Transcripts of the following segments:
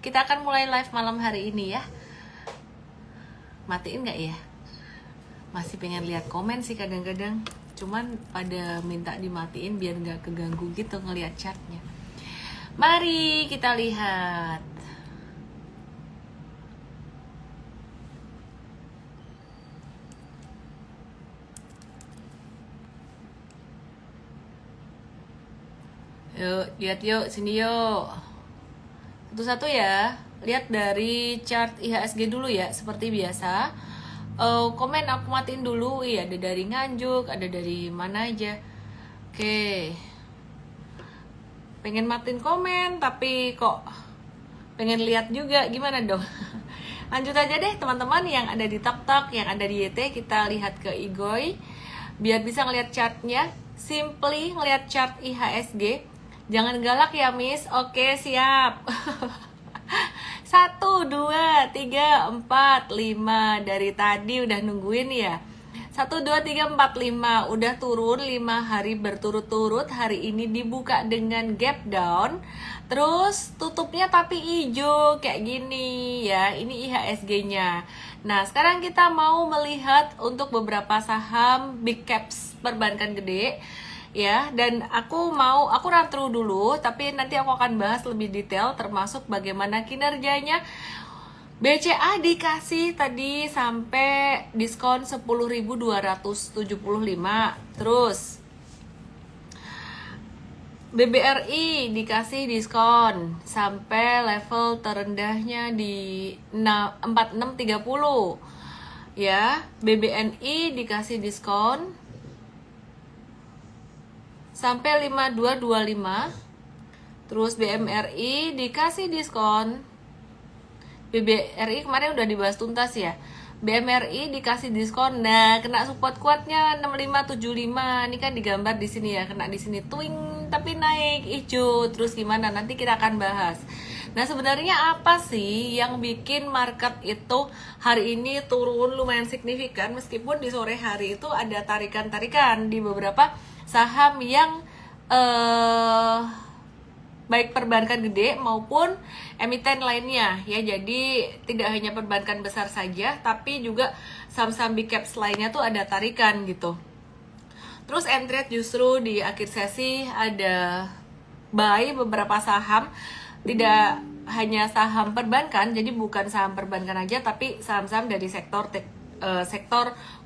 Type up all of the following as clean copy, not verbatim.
Kita akan mulai live malam hari ini ya. Matiin nggak ya? Masih pengen lihat komen sih kadang-kadang. Cuman pada minta dimatiin biar nggak keganggu gitu ngelihat chatnya. Mari kita lihat. Yuk, lihat yuk, sini yuk. Satu-satu ya. Lihat dari chart IHSG dulu ya, seperti biasa. Komen aku matiin dulu. Iya, ada dari Nganjuk, ada dari mana aja. Oke. Pengen matiin komen, tapi kok pengen lihat juga, gimana dong? Lanjut aja deh teman-teman yang ada di TokTok, yang ada di YT, kita lihat ke Igoy. Biar bisa ngelihat chartnya, simply ngelihat chart IHSG. Jangan galak ya Miss. Oke, siap. 1, 2, 3, 4, 5. Dari tadi udah nungguin ya. 1, 2, 3, 4, 5. Udah turun 5 hari berturut-turut. Hari ini dibuka dengan gap down. Terus tutupnya tapi hijau kayak gini ya. Ini IHSG-nya. Nah, sekarang kita mau melihat untuk beberapa saham big caps perbankan gede. Ya, dan aku run through dulu, tapi nanti aku akan bahas lebih detail termasuk bagaimana kinerjanya. BCA dikasih tadi sampai diskon 10.275. Terus BBRI dikasih diskon sampai level terendahnya di 4630. Ya, BBNI dikasih diskon sampai 5225. Terus BMRI dikasih diskon. BBRI kemarin udah dibahas tuntas ya. BMRI dikasih diskon. Nah, kena support kuatnya 6575. Ini kan digambar di sini ya, kena di sini twing tapi naik hijau. Terus gimana? Nanti kita akan bahas. Nah, sebenarnya apa sih yang bikin market itu hari ini turun lumayan signifikan meskipun di sore hari itu ada tarikan-tarikan di beberapa saham yang baik perbankan gede maupun emiten lainnya ya. Jadi tidak hanya perbankan besar saja, tapi juga saham-saham big caps lainnya tuh ada tarikan gitu. Terus entry justru di akhir sesi ada buy beberapa saham, tidak hanya saham perbankan, jadi bukan saham perbankan aja, tapi saham-saham dari sektor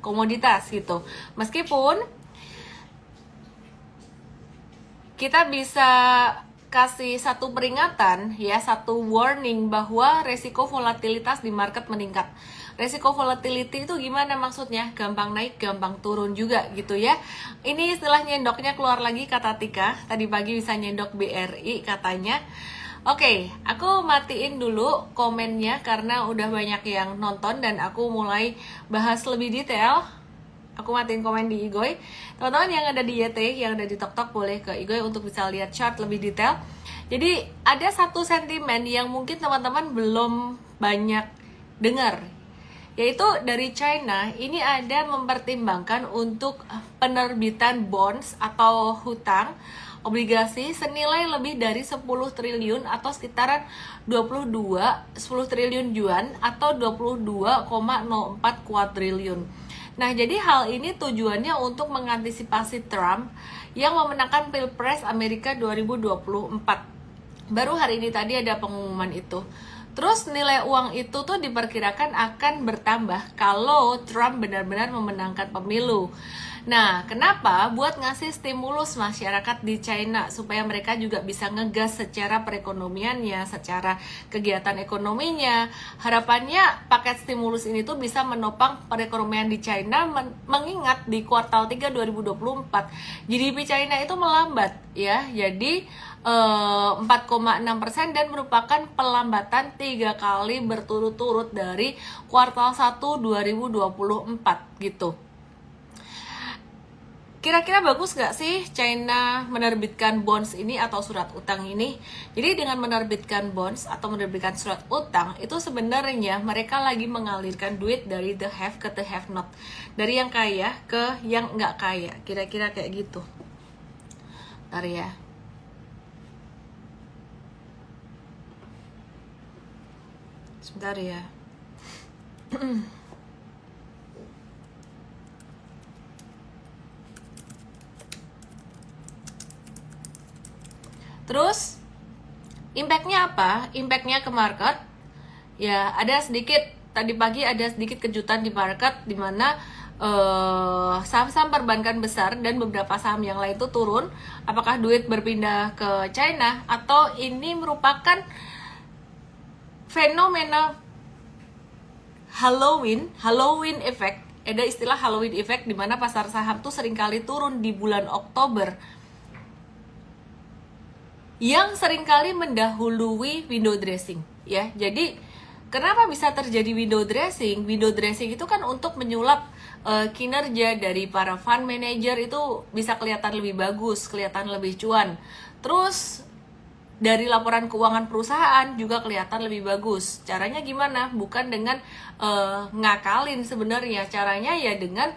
komoditas gitu. Meskipun kita bisa kasih satu peringatan ya, satu warning bahwa resiko volatilitas di market meningkat. Resiko volatility itu gimana maksudnya? Gampang naik, gampang turun juga gitu ya. Ini istilah nyendoknya keluar lagi kata Tika. Tadi pagi bisa nyendok BRI katanya. Oke, aku matiin dulu komennya karena udah banyak yang nonton dan aku mulai bahas lebih detail. Aku matiin komen di Igoy. Teman-teman yang ada di YT, yang ada di TokTok boleh ke Igoy untuk bisa lihat chart lebih detail. Jadi ada satu sentimen yang mungkin teman-teman belum banyak dengar, yaitu dari China. Ini ada mempertimbangkan untuk penerbitan bonds atau hutang obligasi senilai lebih dari 10 triliun atau sekitaran 10 triliun yuan atau 22,04 kuadriliun. Nah, jadi hal ini tujuannya untuk mengantisipasi Trump yang memenangkan Pilpres Amerika 2024. Baru hari ini tadi ada pengumuman itu. Terus nilai uang itu tuh diperkirakan akan bertambah kalau Trump benar-benar memenangkan pemilu. Nah, kenapa? Buat ngasih stimulus masyarakat di China supaya mereka juga bisa ngegas secara perekonomiannya, secara kegiatan ekonominya. Harapannya paket stimulus ini tuh bisa menopang perekonomian di China, mengingat di kuartal 3 2024 GDP China itu melambat ya. Jadi 4,6% dan merupakan pelambatan 3 kali berturut-turut dari kuartal 1 2024 gitu. Kira-kira bagus nggak sih China menerbitkan bonds ini atau surat utang ini? Jadi dengan menerbitkan bonds atau menerbitkan surat utang itu sebenarnya mereka lagi mengalirkan duit dari the have ke the have not, dari yang kaya ke yang nggak kaya, kira-kira kayak gitu. Bentar ya. Sebentar ya. Terus impactnya apa? Impactnya ke market ya, ada sedikit tadi pagi ada sedikit kejutan di market, di mana saham-saham perbankan besar dan beberapa saham yang lain itu turun. Apakah duit berpindah ke China atau ini merupakan fenomena Halloween effect? Ada istilah Halloween effect di mana pasar saham tuh seringkali turun di bulan Oktober, yang seringkali mendahului window dressing ya. Jadi kenapa bisa terjadi window dressing? Window dressing itu kan untuk menyulap kinerja dari para fund manager, itu bisa kelihatan lebih bagus, kelihatan lebih cuan. Terus dari laporan keuangan perusahaan juga kelihatan lebih bagus. Caranya gimana? Bukan dengan ngakalin sebenarnya. Caranya ya dengan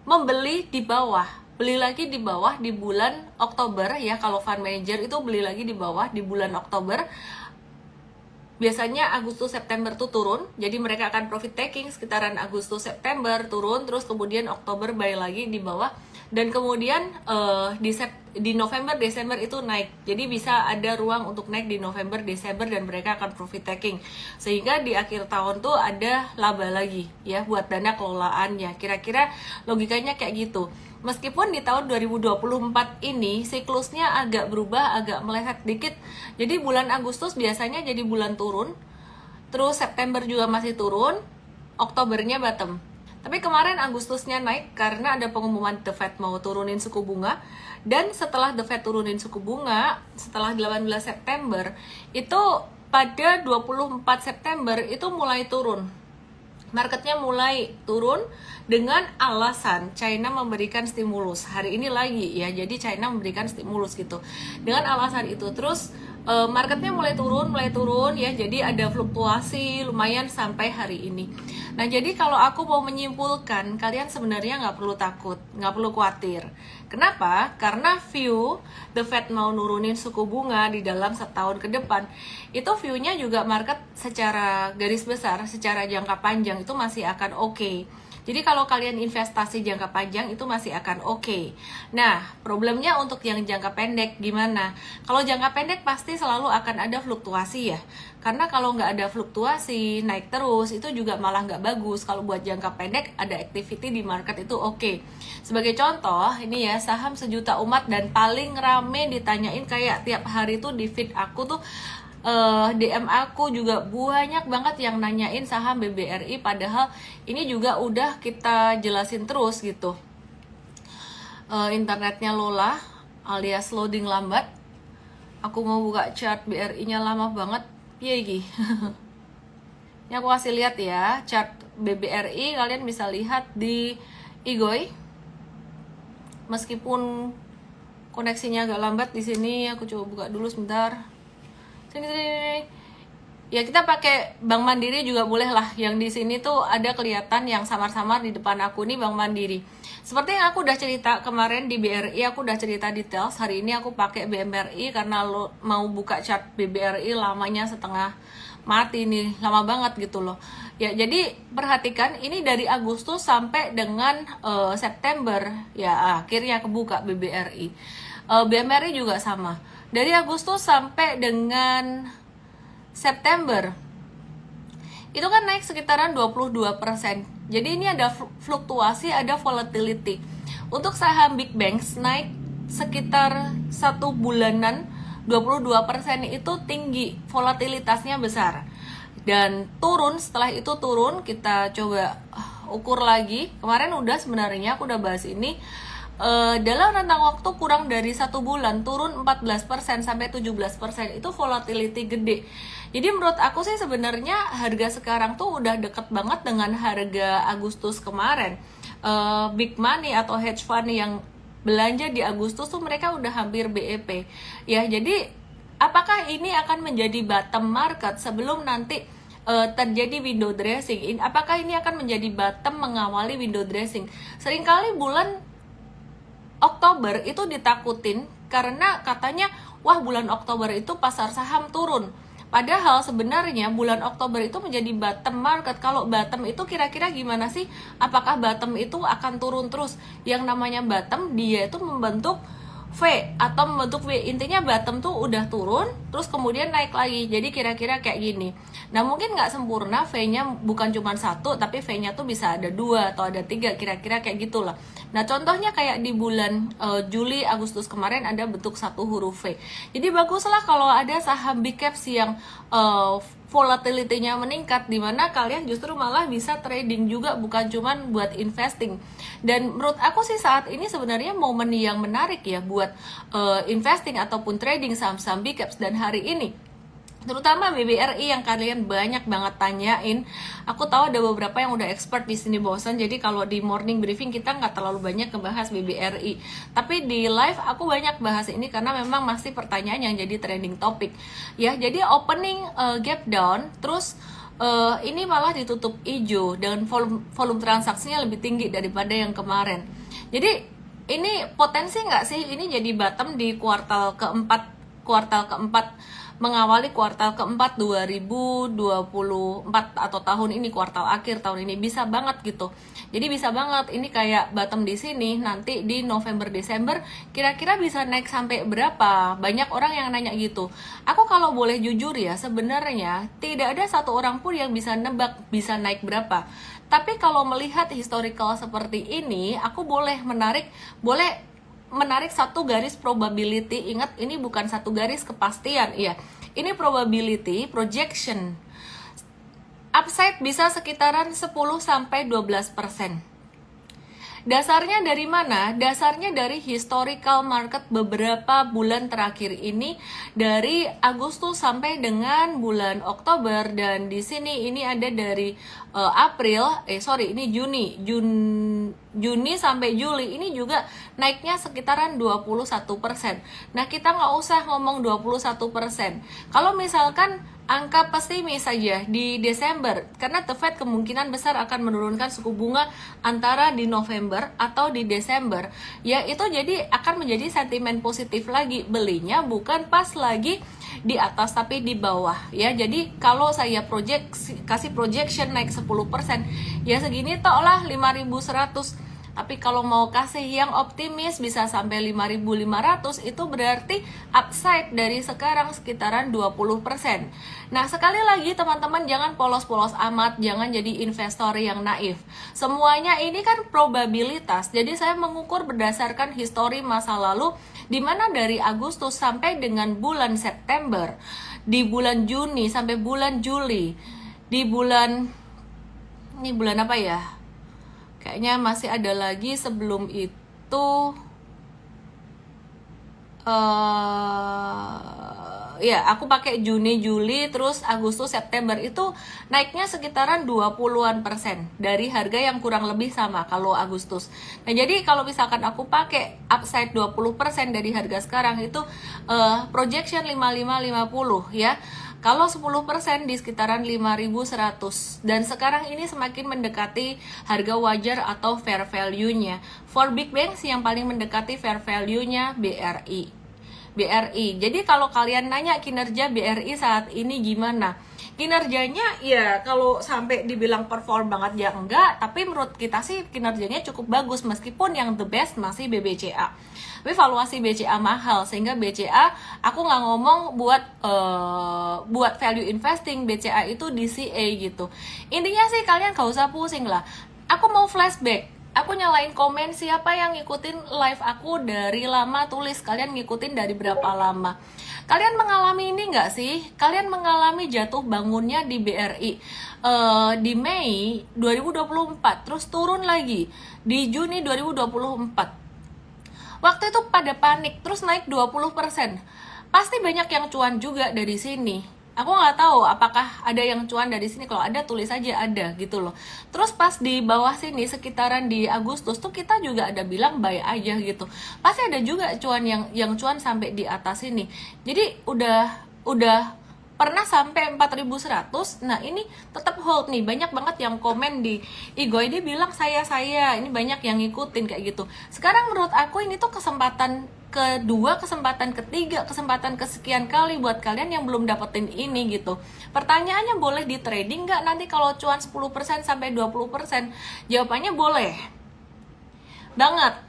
membeli di bawah. Beli lagi di bawah di bulan Oktober ya. Kalau fund manager itu beli lagi di bawah di bulan Oktober. Biasanya Agustus September tuh turun, jadi mereka akan profit taking sekitaran Agustus September turun, terus kemudian Oktober buy lagi di bawah, dan kemudian di November Desember itu naik. Jadi bisa ada ruang untuk naik di November Desember dan mereka akan profit taking, sehingga di akhir tahun tuh ada laba lagi ya buat dana kelolaannya. Kira-kira logikanya kayak gitu. Meskipun di tahun 2024 ini siklusnya agak berubah, agak meleset dikit. Jadi bulan Agustus biasanya jadi bulan turun, terus September juga masih turun, Oktobernya bottom. Tapi kemarin Agustusnya naik karena ada pengumuman The Fed mau turunin suku bunga. Dan setelah The Fed turunin suku bunga, setelah 18 September, itu pada 24 September itu mulai turun. Marketnya mulai turun dengan alasan China memberikan stimulus. Hari ini lagi ya, jadi China memberikan stimulus gitu. Dengan alasan itu terus marketnya mulai turun ya, jadi ada fluktuasi lumayan sampai hari ini. Nah, jadi kalau aku mau menyimpulkan, kalian sebenarnya nggak perlu takut, nggak perlu khawatir. Kenapa? Karena view The Fed mau nurunin suku bunga di dalam setahun ke depan, itu view-nya juga market secara garis besar, secara jangka panjang itu masih akan oke. Jadi kalau kalian investasi jangka panjang itu masih akan oke. Nah, problemnya untuk yang jangka pendek gimana? Kalau jangka pendek pasti selalu akan ada fluktuasi ya. Karena kalau nggak ada fluktuasi, naik terus, itu juga malah nggak bagus. Kalau buat jangka pendek ada activity di market itu oke. Sebagai contoh, ini ya saham sejuta umat dan paling rame ditanyain kayak tiap hari tuh di feed aku tuh, DM aku juga banyak banget yang nanyain saham BBRI, padahal ini juga udah kita jelasin terus gitu. Internetnya Lola alias loading lambat. Aku mau buka chart BRI-nya lama banget. Iya iki. Ini aku kasih lihat ya chart BBRI, kalian bisa lihat di Igoi. Meskipun koneksinya agak lambat di sini, aku coba buka dulu sebentar. Sini. Ya kita pakai Bank Mandiri juga boleh lah. Yang di sini tuh ada kelihatan yang samar-samar di depan aku nih Bank Mandiri. Seperti yang aku udah cerita kemarin di BRI, aku udah cerita details. Hari ini aku pakai BMRI karena lo mau buka chart BBRI lamanya setengah mati nih, lama banget gitu loh. Ya jadi perhatikan ini dari Agustus sampai dengan September ya akhirnya kebuka BBRI. BMRI juga sama. Dari Agustus sampai dengan September itu kan naik sekitaran 22%. Jadi ini ada fluktuasi, ada volatility. Untuk saham big banks naik sekitar 1 bulanan 22% itu tinggi, volatilitasnya besar. Dan turun, setelah itu turun, kita coba ukur lagi. Kemarin udah sebenarnya aku udah bahas ini. Dalam rentang waktu kurang dari 1 bulan turun 14% sampai 17%, itu volatility gede. Jadi menurut aku sih sebenarnya harga sekarang tuh udah deket banget dengan harga Agustus kemarin. Big money atau hedge fund yang belanja di Agustus tuh mereka udah hampir BEP. Ya, jadi apakah ini akan menjadi bottom market sebelum nanti terjadi window dressing? Apakah ini akan menjadi bottom mengawali window dressing? Seringkali bulan Oktober itu ditakutin karena katanya wah bulan Oktober itu pasar saham turun. Padahal sebenarnya bulan Oktober itu menjadi bottom market. Kalau bottom itu kira-kira gimana sih? Apakah bottom itu akan turun terus? Yang namanya bottom, dia itu membentuk V atau membentuk V. Intinya bottom tuh udah turun terus kemudian naik lagi. Jadi kira-kira kayak gini. Nah mungkin nggak sempurna, V-nya bukan cuma satu, tapi V-nya tuh bisa ada 2 atau ada 3, kira-kira kayak gitulah. Nah contohnya kayak di bulan Juli Agustus kemarin ada bentuk satu huruf V. Jadi baguslah kalau ada saham big caps yang volatility-nya meningkat, dimana kalian justru malah bisa trading juga, bukan cuman buat investing. Dan menurut aku sih saat ini sebenarnya momen yang menarik ya buat investing ataupun trading saham-saham big caps. Dan hari ini terutama BBRI yang kalian banyak banget tanyain. Aku tahu ada beberapa yang udah expert di sini bosan, jadi kalau di morning briefing kita nggak terlalu banyak ngebahas BBRI. Tapi di live aku banyak bahas ini karena memang masih pertanyaan yang jadi trending topic. Ya, jadi opening gap down, terus ini malah ditutup hijau dan volume transaksinya lebih tinggi daripada yang kemarin. Jadi ini potensi nggak sih ini jadi bottom di kuartal keempat mengawali kuartal keempat 2024 atau tahun ini, kuartal akhir tahun ini, bisa banget gitu. Jadi bisa banget ini kayak bottom di sini, nanti di November Desember kira-kira bisa naik sampai berapa? Banyak orang yang nanya gitu. Aku kalau boleh jujur ya, sebenarnya tidak ada satu orang pun yang bisa nebak bisa naik berapa. Tapi kalau melihat historical seperti ini, aku boleh menarik satu garis probability. Ingat, ini bukan satu garis kepastian, iya. Ini probability projection. Upside bisa sekitaran 10-12%. Dasarnya dari mana? Dasarnya dari historical market beberapa bulan terakhir ini, dari Agustus sampai dengan bulan Oktober, dan di sini ini ada dari Juni sampai Juli, ini juga naiknya sekitaran 21%. Nah, kita nggak usah ngomong 21%. Kalau misalkan angka pesimis saja di Desember, karena The Fed kemungkinan besar akan menurunkan suku bunga antara di November atau di Desember, ya itu jadi akan menjadi sentimen positif lagi. Belinya bukan pas lagi di atas tapi di bawah ya. Jadi kalau saya kasih projection naik 10%, ya segini tok lah 5.100. Tapi kalau mau kasih yang optimis bisa sampai 5.500, itu berarti upside dari sekarang sekitaran 20%. Nah, sekali lagi teman-teman jangan polos-polos amat, jangan jadi investor yang naif. Semuanya ini kan probabilitas. Jadi saya mengukur berdasarkan histori masa lalu, di mana dari Agustus sampai dengan bulan September, di bulan Juni sampai bulan Juli, di bulan ini bulan apa ya? Kayaknya masih ada lagi sebelum itu. Ya, aku pakai Juni, Juli, terus Agustus, September, itu naiknya sekitaran 20-an% dari harga yang kurang lebih sama kalau Agustus. Nah, jadi kalau misalkan aku pakai upside 20% dari harga sekarang itu projection 55-50 ya. Kalau 10% di sekitaran 5.100, dan sekarang ini semakin mendekati harga wajar atau fair value-nya. For big banks yang paling mendekati fair value-nya BRI. Jadi kalau kalian nanya kinerja BRI saat ini gimana? Kinerjanya ya kalau sampai dibilang perform banget ya enggak, tapi menurut kita sih kinerjanya cukup bagus, meskipun yang the best masih BBCA. Tapi valuasi BCA mahal, sehingga BCA aku nggak ngomong buat value investing, BCA itu DCA gitu. Intinya sih kalian gak usah pusing lah. Aku mau flashback, aku nyalain komen siapa yang ngikutin live aku dari lama, tulis kalian ngikutin dari berapa lama. Kalian mengalami ini nggak sih? Kalian mengalami jatuh bangunnya di BRI di Mei 2024, terus turun lagi di Juni 2024. Waktu itu pada panik, terus naik 20%. Pasti banyak yang cuan juga dari sini. Aku nggak tahu apakah ada yang cuan dari sini. Kalau ada, tulis aja ada gitu loh. Terus pas di bawah sini sekitaran di Agustus tuh kita juga ada bilang buy aja gitu. Pasti ada juga cuan yang cuan sampai di atas ini. Jadi udah pernah sampai 4.100. Nah, ini tetap hold nih. Banyak banget yang komen di Igoy, dia bilang saya ini banyak yang ngikutin kayak gitu. Sekarang menurut aku ini tuh kesempatan kedua, kesempatan ketiga, kesempatan kesekian kali buat kalian yang belum dapetin ini gitu. Pertanyaannya, boleh di trading nggak nanti kalau cuan 10% sampai 20%? Jawabannya boleh banget,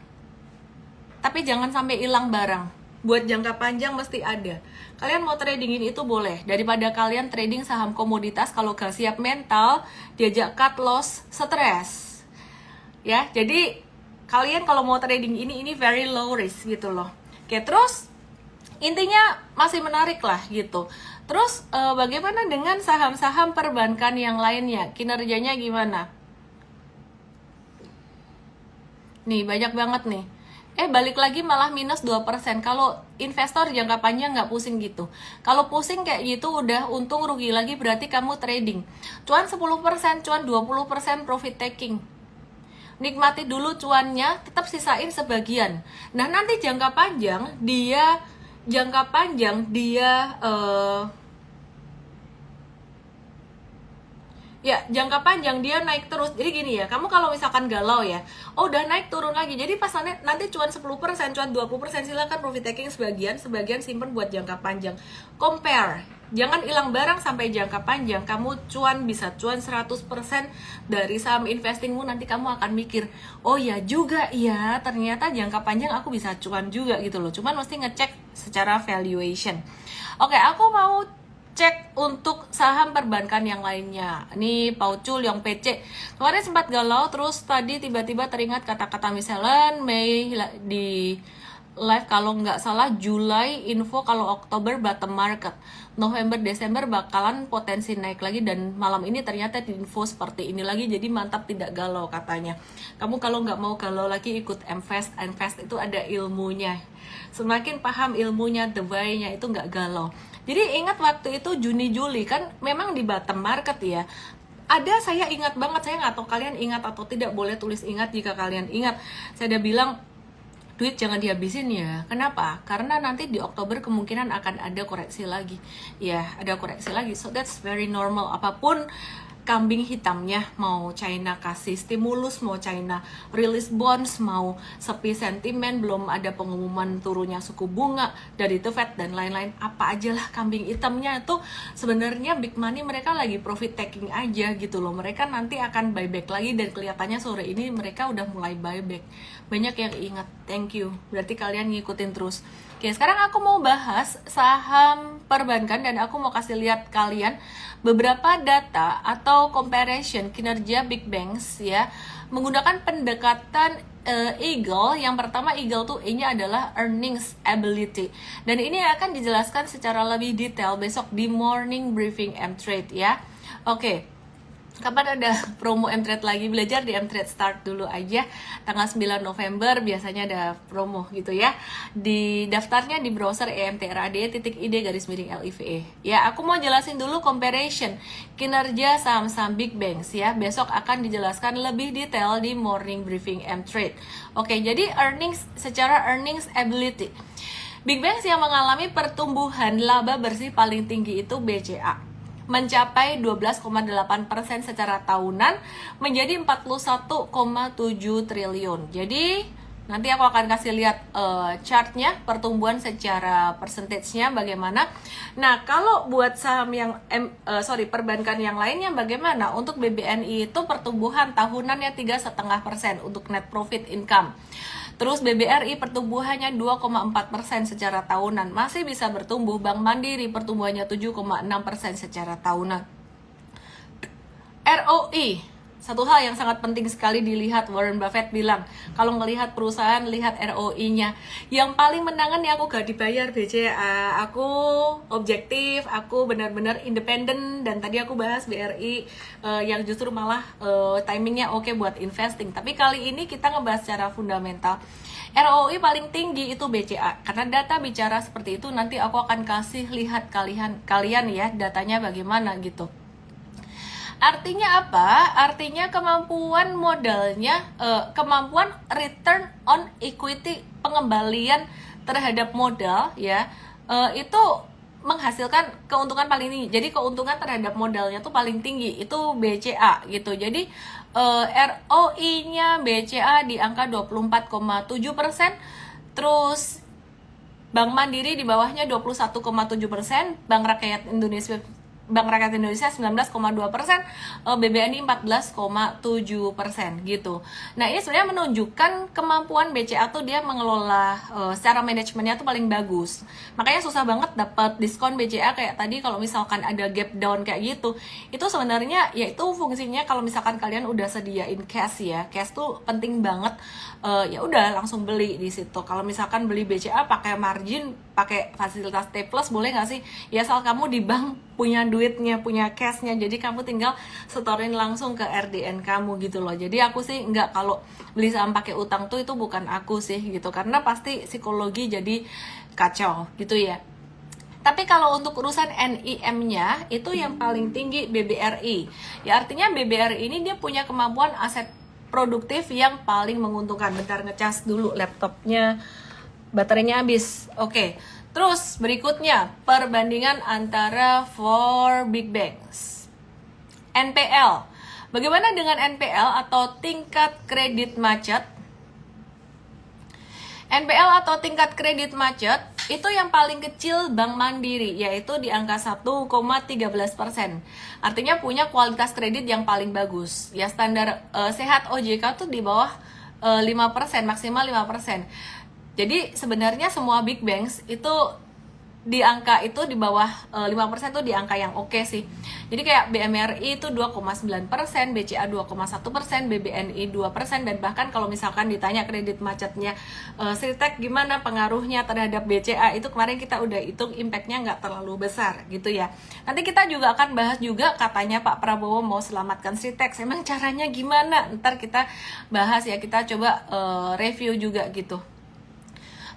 tapi jangan sampai hilang barang. Buat jangka panjang mesti ada. Kalian mau tradingin itu boleh, daripada kalian trading saham komoditas kalau gak siap mental, diajak cut loss, stres. Ya, jadi kalian kalau mau trading ini very low risk gitu loh. Oke, terus intinya masih menarik lah gitu. Terus bagaimana dengan saham-saham perbankan yang lainnya? Kinerjanya gimana? Nih, banyak banget nih. Balik lagi malah minus 2%. Kalau investor jangka panjang nggak pusing gitu. Kalau pusing kayak gitu udah untung rugi lagi, berarti kamu trading. Cuan 10%, cuan 20% profit taking. Nikmati dulu cuannya, tetap sisain sebagian. Nah, nanti jangka panjang dia jangka panjang dia naik terus. Jadi gini ya, kamu kalau misalkan galau ya, udah naik turun lagi. Jadi pas nanti cuan 10%, cuan 20%, silakan profit taking sebagian simpen buat jangka panjang. Compare. Jangan hilang barang sampai jangka panjang. Kamu bisa cuan 100% dari saham investingmu, nanti kamu akan mikir, oh ya juga ya, ternyata jangka panjang aku bisa cuan juga gitu loh. Cuman mesti ngecek secara valuation. Oke, aku mau cek untuk saham perbankan yang lainnya. Ini Paucul yang PC. Kemarin sempat galau, terus tadi tiba-tiba teringat kata-kata misalnya Mei di live kalau nggak salah Juli info kalau Oktober bottom market, November Desember bakalan potensi naik lagi, dan malam ini ternyata info seperti ini lagi. Jadi mantap, tidak galau katanya. Kamu kalau nggak mau galau lagi ikut Mfast itu ada ilmunya. Semakin paham ilmunya, the way-nya itu nggak galau. Jadi ingat waktu itu Juni-Juli kan memang di bottom market ya. Saya ingat banget, saya nggak tahu kalian ingat atau tidak, boleh tulis ingat jika kalian ingat. Saya udah bilang duit jangan dihabisin ya. Kenapa? Karena nanti di Oktober kemungkinan akan ada koreksi lagi. Ya, ada koreksi lagi. So that's very normal. Apapun kambing hitamnya, mau China kasih stimulus, mau China rilis bonds, mau sepi sentimen, belum ada pengumuman turunnya suku bunga dari The Fed dan lain-lain, apa aja lah kambing hitamnya itu sebenarnya big money mereka lagi profit taking aja gitu loh. Mereka nanti akan buyback lagi, dan kelihatannya sore ini mereka udah mulai buyback. Banyak yang ingat, thank you. Berarti kalian ngikutin terus. Oke, sekarang aku mau bahas saham perbankan, dan aku mau kasih lihat kalian beberapa data atau comparison kinerja big banks ya, menggunakan pendekatan Eagle. Yang pertama, Eagle tuh E-nya adalah earnings ability, dan ini akan dijelaskan secara lebih detail besok di morning briefing M-Trade ya. Oke. Kapan ada promo M-Trade lagi? Belajar di M-Trade Start dulu aja. Tanggal 9 November biasanya ada promo gitu ya. Di daftarnya di browser emtrad.id/live. Ya, aku mau jelasin dulu comparison kinerja saham-saham big banks ya. Besok akan dijelaskan lebih detail di morning briefing M-Trade. Oke, jadi secara earnings ability. Big banks yang mengalami pertumbuhan laba bersih paling tinggi itu BCA, mencapai 12,8% secara tahunan, menjadi 41,7 triliun. Jadi nanti aku akan kasih lihat chartnya, pertumbuhan secara persentage-nya bagaimana. Nah, kalau buat saham yang perbankan yang lainnya bagaimana? Untuk BBNI itu pertumbuhan tahunannya 3,5% untuk net profit income. Terus BBRI pertumbuhannya 2,4% secara tahunan, masih bisa bertumbuh. Bank Mandiri pertumbuhannya 7,6% secara tahunan. ROE, satu hal yang sangat penting sekali dilihat. Warren Buffett bilang, kalau ngelihat perusahaan, lihat ROE-nya. Yang paling menangan nih, aku gak dibayar BCA, aku objektif, aku benar-benar independen. Dan tadi aku bahas BRI yang justru malah timingnya oke buat investing. Tapi kali ini kita ngebahas secara fundamental. ROE paling tinggi itu BCA, karena data bicara seperti itu. Nanti aku akan kasih lihat kalian ya datanya bagaimana gitu. Artinya apa? Artinya kemampuan modalnya, kemampuan return on equity, pengembalian terhadap modal ya, itu menghasilkan keuntungan paling tinggi. Jadi keuntungan terhadap modalnya tuh paling tinggi itu BCA gitu. Jadi ROE-nya BCA di angka 24,7%. Terus Bank Mandiri di bawahnya 21,7%, Bank Rakyat Indonesia 19,2%, BBNI 14,7% gitu. Nah, ini sebenarnya menunjukkan kemampuan BCA tuh dia mengelola secara manajemennya tuh paling bagus. Makanya susah banget dapat diskon BCA kayak tadi kalau misalkan ada gap down kayak gitu. Itu sebenarnya yaitu fungsinya kalau misalkan kalian udah sediain cash ya. Cash tuh penting banget. Ya udah langsung beli di situ. Kalau misalkan beli BCA pakai margin, pakai fasilitas T plus boleh nggak sih? Ya asal kamu di bank punya duitnya, punya cashnya, jadi kamu tinggal setorin langsung ke RDN kamu gitu loh. Jadi aku sih nggak, kalau beli saham pakai utang tuh itu bukan aku sih gitu, karena pasti psikologi jadi kacau gitu ya. Tapi kalau untuk urusan NIM-nya itu yang paling tinggi BBRI. Ya artinya BBRI ini dia punya kemampuan aset produktif yang paling menguntungkan. Bentar ngecas dulu laptopnya, baterainya habis. Oke. Terus berikutnya perbandingan antara 4 big banks. NPL. Bagaimana dengan NPL atau tingkat kredit macet? NPL atau tingkat kredit macet itu yang paling kecil Bank Mandiri, yaitu di angka 1,13%. Artinya punya kualitas kredit yang paling bagus. Ya standar sehat OJK tuh di bawah 5%, maksimal 5%. Jadi sebenarnya semua big banks itu di angka itu di bawah 5% tuh di angka yang oke sih. Jadi kayak BMRI itu 2,9%, BCA 2,1%, BBNI 2%, dan bahkan kalau misalkan ditanya kredit macetnya Sritek gimana pengaruhnya terhadap BCA, itu kemarin kita udah hitung impactnya nggak terlalu besar gitu ya. Nanti kita juga akan bahas juga katanya Pak Prabowo mau selamatkan Sritek, emang caranya gimana? Ntar kita bahas ya, kita coba review juga gitu.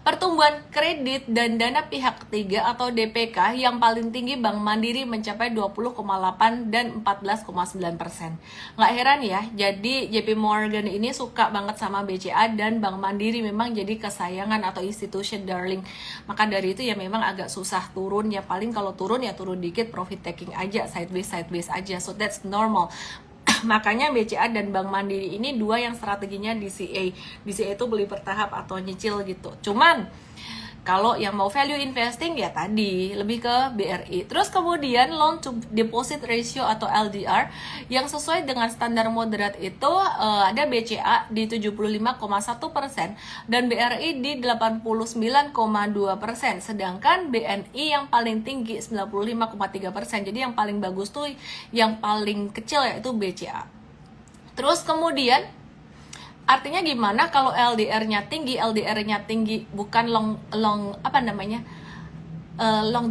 Pertumbuhan kredit dan dana pihak ketiga atau DPK yang paling tinggi Bank Mandiri mencapai 20,8 dan 14,9%. Nggak heran ya, jadi JP Morgan ini suka banget sama BCA dan Bank Mandiri memang jadi kesayangan atau institution darling. Maka dari itu ya memang agak susah turun, ya paling kalau turun ya turun dikit, profit taking aja, sideways aja, so that's normal. Makanya BCA dan Bank Mandiri ini dua yang strateginya DCA. DCA itu beli bertahap atau nyicil gitu. Cuman kalau yang mau value investing ya tadi lebih ke BRI. Terus kemudian loan to deposit ratio atau LDR yang sesuai dengan standar moderat itu ada BCA di 75,1% dan BRI di 89,2%. Sedangkan BNI yang paling tinggi 95,3%. Jadi yang paling bagus tuh yang paling kecil yaitu BCA. Terus kemudian artinya gimana kalau LDR-nya tinggi? LDR-nya tinggi bukan long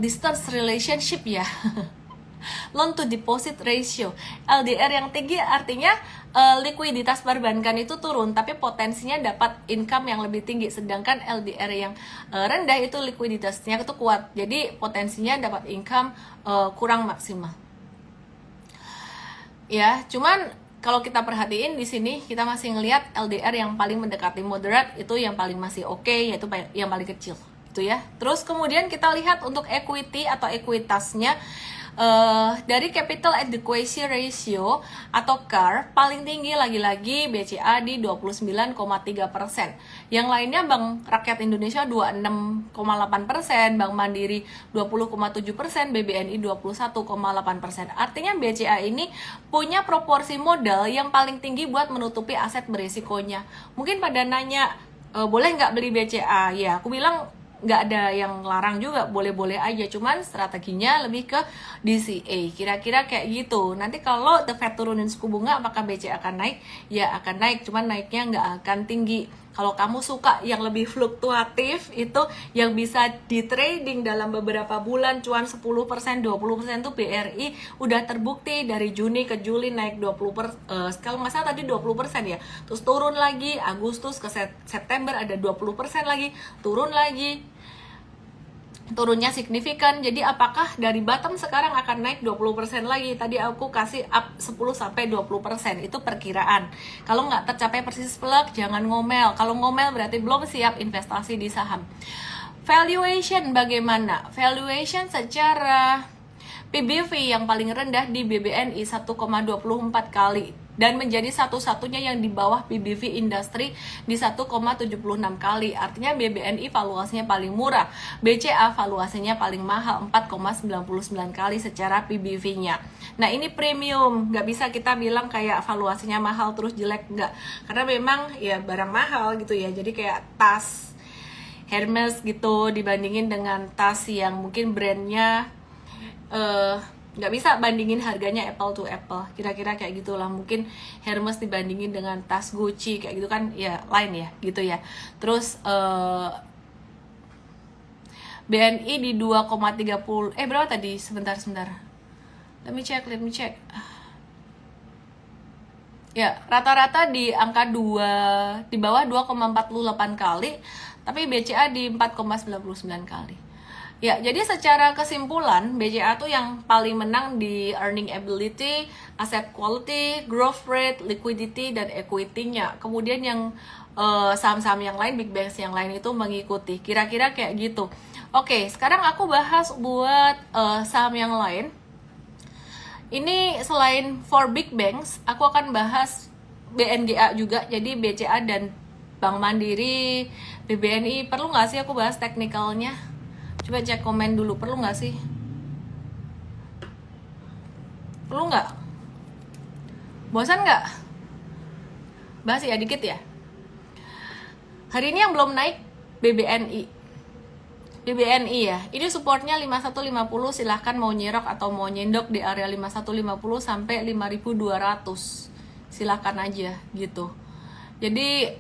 distance relationship ya. Loan to deposit ratio. LDR yang tinggi artinya likuiditas perbankan itu turun, tapi potensinya dapat income yang lebih tinggi. Sedangkan LDR yang rendah itu likuiditasnya itu kuat, jadi potensinya dapat income kurang maksimal. Ya, cuman kalau kita perhatiin di sini kita masih ngelihat LDR yang paling mendekati moderat itu yang paling masih oke, yaitu yang paling kecil gitu ya. Terus kemudian kita lihat untuk equity atau ekuitasnya dari capital adequacy ratio atau CAR paling tinggi lagi-lagi BCA di 29,3%. Yang lainnya Bank Rakyat Indonesia 26,8%, Bank Mandiri 20,7%, BBNI 21,8%. Artinya BCA ini punya proporsi modal yang paling tinggi buat menutupi aset berisikonya. Mungkin pada nanya boleh nggak beli BCA? Ya, aku bilang nggak ada yang larang juga, boleh-boleh aja, cuman strateginya lebih ke DCA, kira-kira kayak gitu. Nanti kalau The Fed turunin suku bunga, apakah BCA akan naik? Ya akan naik, cuman naiknya nggak akan tinggi. Kalau kamu suka yang lebih fluktuatif, itu yang bisa di trading dalam beberapa bulan, cuan 10%, 20% tuh BRI udah terbukti dari Juni ke Juli naik 20%, kalau nggak salah tadi 20% ya, terus turun lagi, Agustus ke September ada 20% lagi, turun lagi, turunnya signifikan. Jadi apakah dari bottom sekarang akan naik 20% lagi? Tadi aku kasih up 10-20%, itu perkiraan. Kalau nggak tercapai persis plek, jangan ngomel. Kalau ngomel berarti belum siap investasi di saham. Valuation bagaimana? Valuation secara PBV yang paling rendah di BBNI 1,24 kali dan menjadi satu-satunya yang di bawah PBV industri di 1,76 kali. Artinya BBNI valuasinya paling murah, BCA valuasinya paling mahal 4,99 kali secara PBV-nya. Nah ini premium, nggak bisa kita bilang kayak valuasinya mahal terus jelek, nggak, karena memang ya barang mahal gitu ya. Jadi kayak tas Hermes gitu dibandingin dengan tas yang mungkin brandnya nggak bisa bandingin harganya apple to apple, kira-kira kayak gitulah. Mungkin Hermes dibandingin dengan tas Gucci kayak gitu kan ya, lain ya gitu ya. Terus BNI di 2,30 berapa tadi, sebentar let me check ya, rata-rata di angka 2, di bawah 2,48 kali, tapi BCA di 4,99 kali. Ya, jadi secara kesimpulan, BCA tuh yang paling menang di earning ability, asset quality, growth rate, liquidity, dan equity-nya. Kemudian yang saham-saham yang lain, big banks yang lain itu mengikuti. Kira-kira kayak gitu. Oke, sekarang aku bahas buat saham yang lain. Ini selain for big banks, aku akan bahas BNGA juga. Jadi BCA dan Bank Mandiri, BBNI, perlu nggak sih aku bahas teknikalnya? Coba cek komen dulu, perlu nggak sih? Perlu nggak? Bosan nggak? Bahas ya dikit ya. Hari ini yang belum naik BBNI ya, ini supportnya 5150, silahkan mau nyerok atau mau nyendok di area 5150 sampai 5200, silahkan aja gitu. Jadi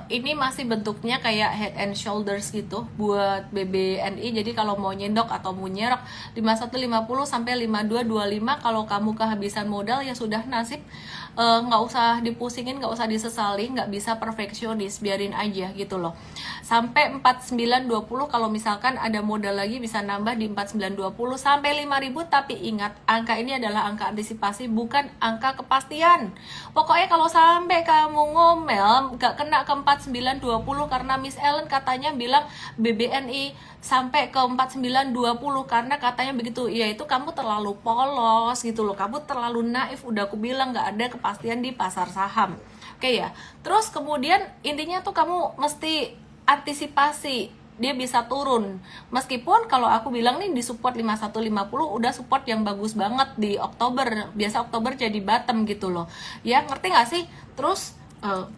ini masih bentuknya kayak head and shoulders gitu buat BBNI. Jadi kalau mau nyendok atau mau nyerok 5150 sampai 5225, kalau kamu kehabisan modal ya sudah nasib, nggak usah dipusingin, nggak usah disesali, nggak bisa perfeksionis, biarin aja gitu loh. Sampai 4920 kalau misalkan ada modal lagi bisa nambah di 4920 sampai 5000, tapi ingat angka ini adalah angka antisipasi, bukan angka kepastian. Pokoknya kalau sampai kamu ngomel nggak kena ke 4920 karena Miss Ellen katanya bilang BBNI sampai ke 4920 karena katanya begitu, ya itu kamu terlalu polos gitu loh, kamu terlalu naif. Udah aku bilang nggak ada kepastian di pasar saham. Oke ya. Terus kemudian intinya tuh kamu mesti antisipasi dia bisa turun. Meskipun kalau aku bilang nih di support 5150 udah support yang bagus banget di Oktober. Biasa Oktober jadi bottom gitu loh. Ya ngerti nggak sih? Terus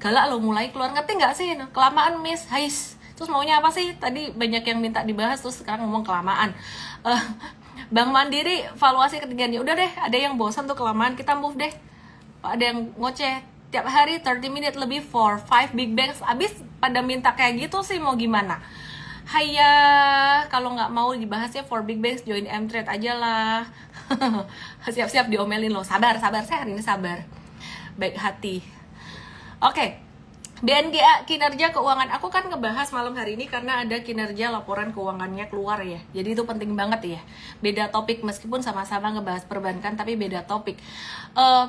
galak lo mulai keluar, ngerti nggak sih? Kelamaan Miss Hais. Terus maunya apa sih? Tadi banyak yang minta dibahas, terus sekarang ngomong kelamaan. Bank Mandiri valuasi ketinggiannya udah deh, ada yang bosan tuh kelamaan, kita move deh. Ada yang ngoceh tiap hari 30 menit lebih for 5 big banks, abis pada minta kayak gitu sih, mau gimana? Haya, kalau nggak mau dibahasnya for big banks, join M-Trade aja lah. Siap-siap diomelin loh. Sabar, saya hari ini sabar, baik hati. Oke. BNGA kinerja keuangan, aku kan ngebahas malam hari ini karena ada kinerja laporan keuangannya keluar ya, jadi itu penting banget ya. Beda topik, meskipun sama-sama ngebahas perbankan tapi beda topik.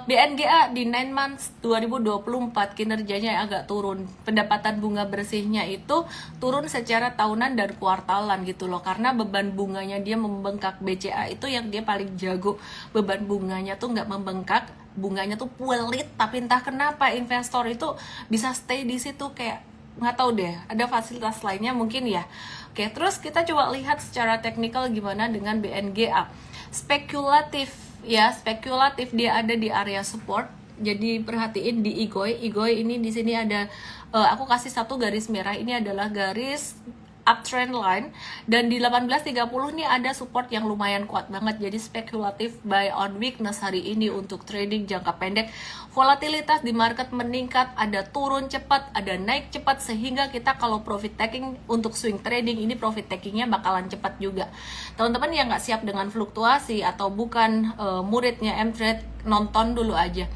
BNGA di 9 months 2024 kinerjanya agak turun, pendapatan bunga bersihnya itu turun secara tahunan dan kuartalan gitu loh, karena beban bunganya dia membengkak. BCA itu yang dia paling jago, beban bunganya tuh nggak membengkak, bunganya tuh pelit, tapi entah kenapa investor itu bisa stay di situ, kayak nggak tahu deh, ada fasilitas lainnya mungkin ya. Oke, terus kita coba lihat secara teknikal gimana dengan BNGA. Spekulatif ya, spekulatif dia ada di area support. Jadi perhatiin di IGOI ini di sini ada aku kasih satu garis merah, ini adalah garis uptrend line, dan di 1830 nih ada support yang lumayan kuat banget. Jadi spekulatif buy on weakness hari ini untuk trading jangka pendek. Volatilitas di market meningkat, ada turun cepat, ada naik cepat, sehingga kita kalau profit taking untuk swing trading ini profit takingnya bakalan cepat juga. Teman-teman yang nggak siap dengan fluktuasi atau bukan muridnya M-Trade, nonton dulu aja.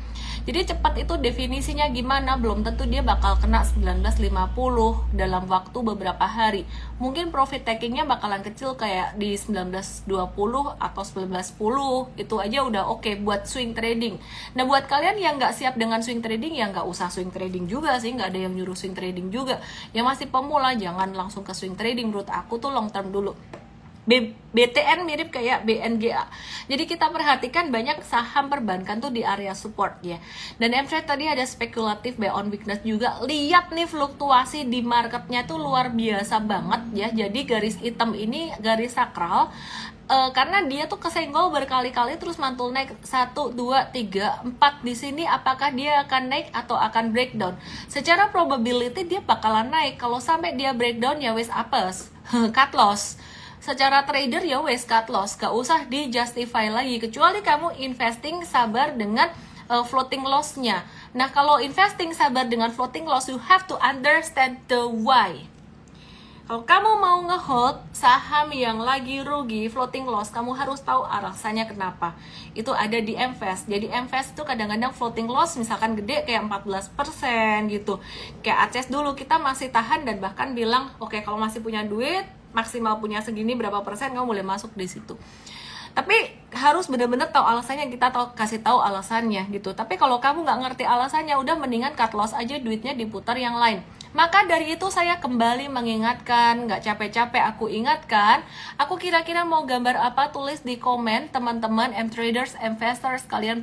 Jadi cepat itu definisinya gimana? Belum tentu dia bakal kena 1950 dalam waktu beberapa hari. Mungkin profit takingnya bakalan kecil kayak di 1920 atau 1910. Itu aja udah oke buat swing trading. Nah buat kalian yang nggak siap dengan swing trading, ya nggak usah swing trading juga sih. Nggak ada yang nyuruh swing trading juga. Yang masih pemula jangan langsung ke swing trading. Menurut aku tuh long term dulu. BTN mirip kayak BNGA. Jadi kita perhatikan banyak saham perbankan tuh di area support ya. Dan M-Trade tadi ada spekulatif buy on weakness juga. Lihat nih fluktuasi di marketnya tuh luar biasa banget ya. Jadi garis hitam ini garis sakral. Karena dia tuh kesenggol berkali-kali terus mantul naik 1, 2, 3, 4 di sini, apakah dia akan naik atau akan breakdown? Secara probability dia bakalan naik. Kalau sampai dia breakdown ya wes apes, cut loss. Secara trader ya wes cut loss, gak usah di justify lagi, kecuali kamu investing sabar dengan floating loss-nya. Nah kalau investing sabar dengan floating loss, you have to understand the why. Kalau kamu mau ngehold saham yang lagi rugi, floating loss, kamu harus tahu alasannya kenapa. Itu ada di MVest. Jadi MVest itu kadang-kadang floating loss misalkan gede kayak 14% gitu. Kayak Aces dulu kita masih tahan dan bahkan bilang, oke, kalau masih punya duit, maksimal punya segini berapa persen, kamu boleh masuk di situ. Tapi harus benar-benar tahu alasannya, kita kasih tahu alasannya gitu. Tapi kalau kamu nggak ngerti alasannya, udah mendingan cut loss aja, duitnya diputar yang lain. Maka dari itu saya kembali mengingatkan, nggak capek-capek aku ingatkan, aku kira-kira mau gambar apa, tulis di komen teman-teman M-traders, investors, kalian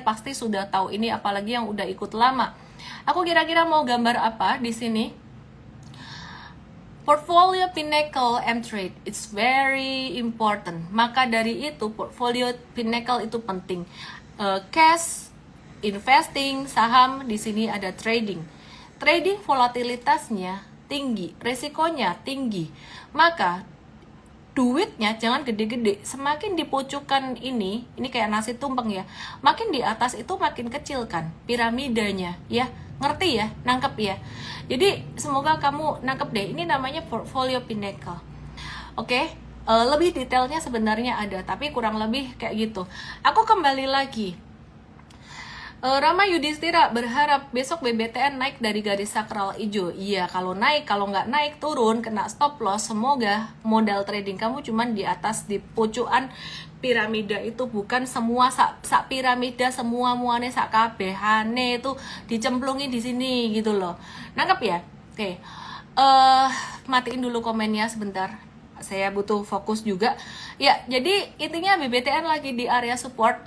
pasti sudah tahu ini, apalagi yang udah ikut lama. Aku kira-kira mau gambar apa di sini? Portfolio Pinnacle M-Trade, it's very important. Maka dari itu portfolio Pinnacle itu penting. Cash, investing, saham, di sini ada trading. Trading volatilitasnya tinggi, resikonya tinggi. Maka duitnya jangan gede-gede. Semakin dipucukkan ini kayak nasi tumpeng ya. Makin di atas itu makin kecil kan piramidanya ya. Ngerti ya? Nangkep ya? Jadi semoga kamu nangkep deh. Ini namanya portfolio Pinnacle. Oke? Lebih detailnya sebenarnya ada, tapi kurang lebih kayak gitu. Aku kembali lagi. Rama Yudhistira berharap besok BBTN naik dari garis sakral hijau. Iya, kalau naik, kalau nggak naik turun, kena stop loss. Semoga modal trading kamu cuman di atas, di pucukan piramida itu, bukan semua sak piramida semua muane sak kabehane itu dicemplungin di sini gitu loh. Nangkep ya? Oke. Matiin dulu komennya sebentar. Saya butuh fokus juga ya. Jadi intinya BBTN lagi di area support.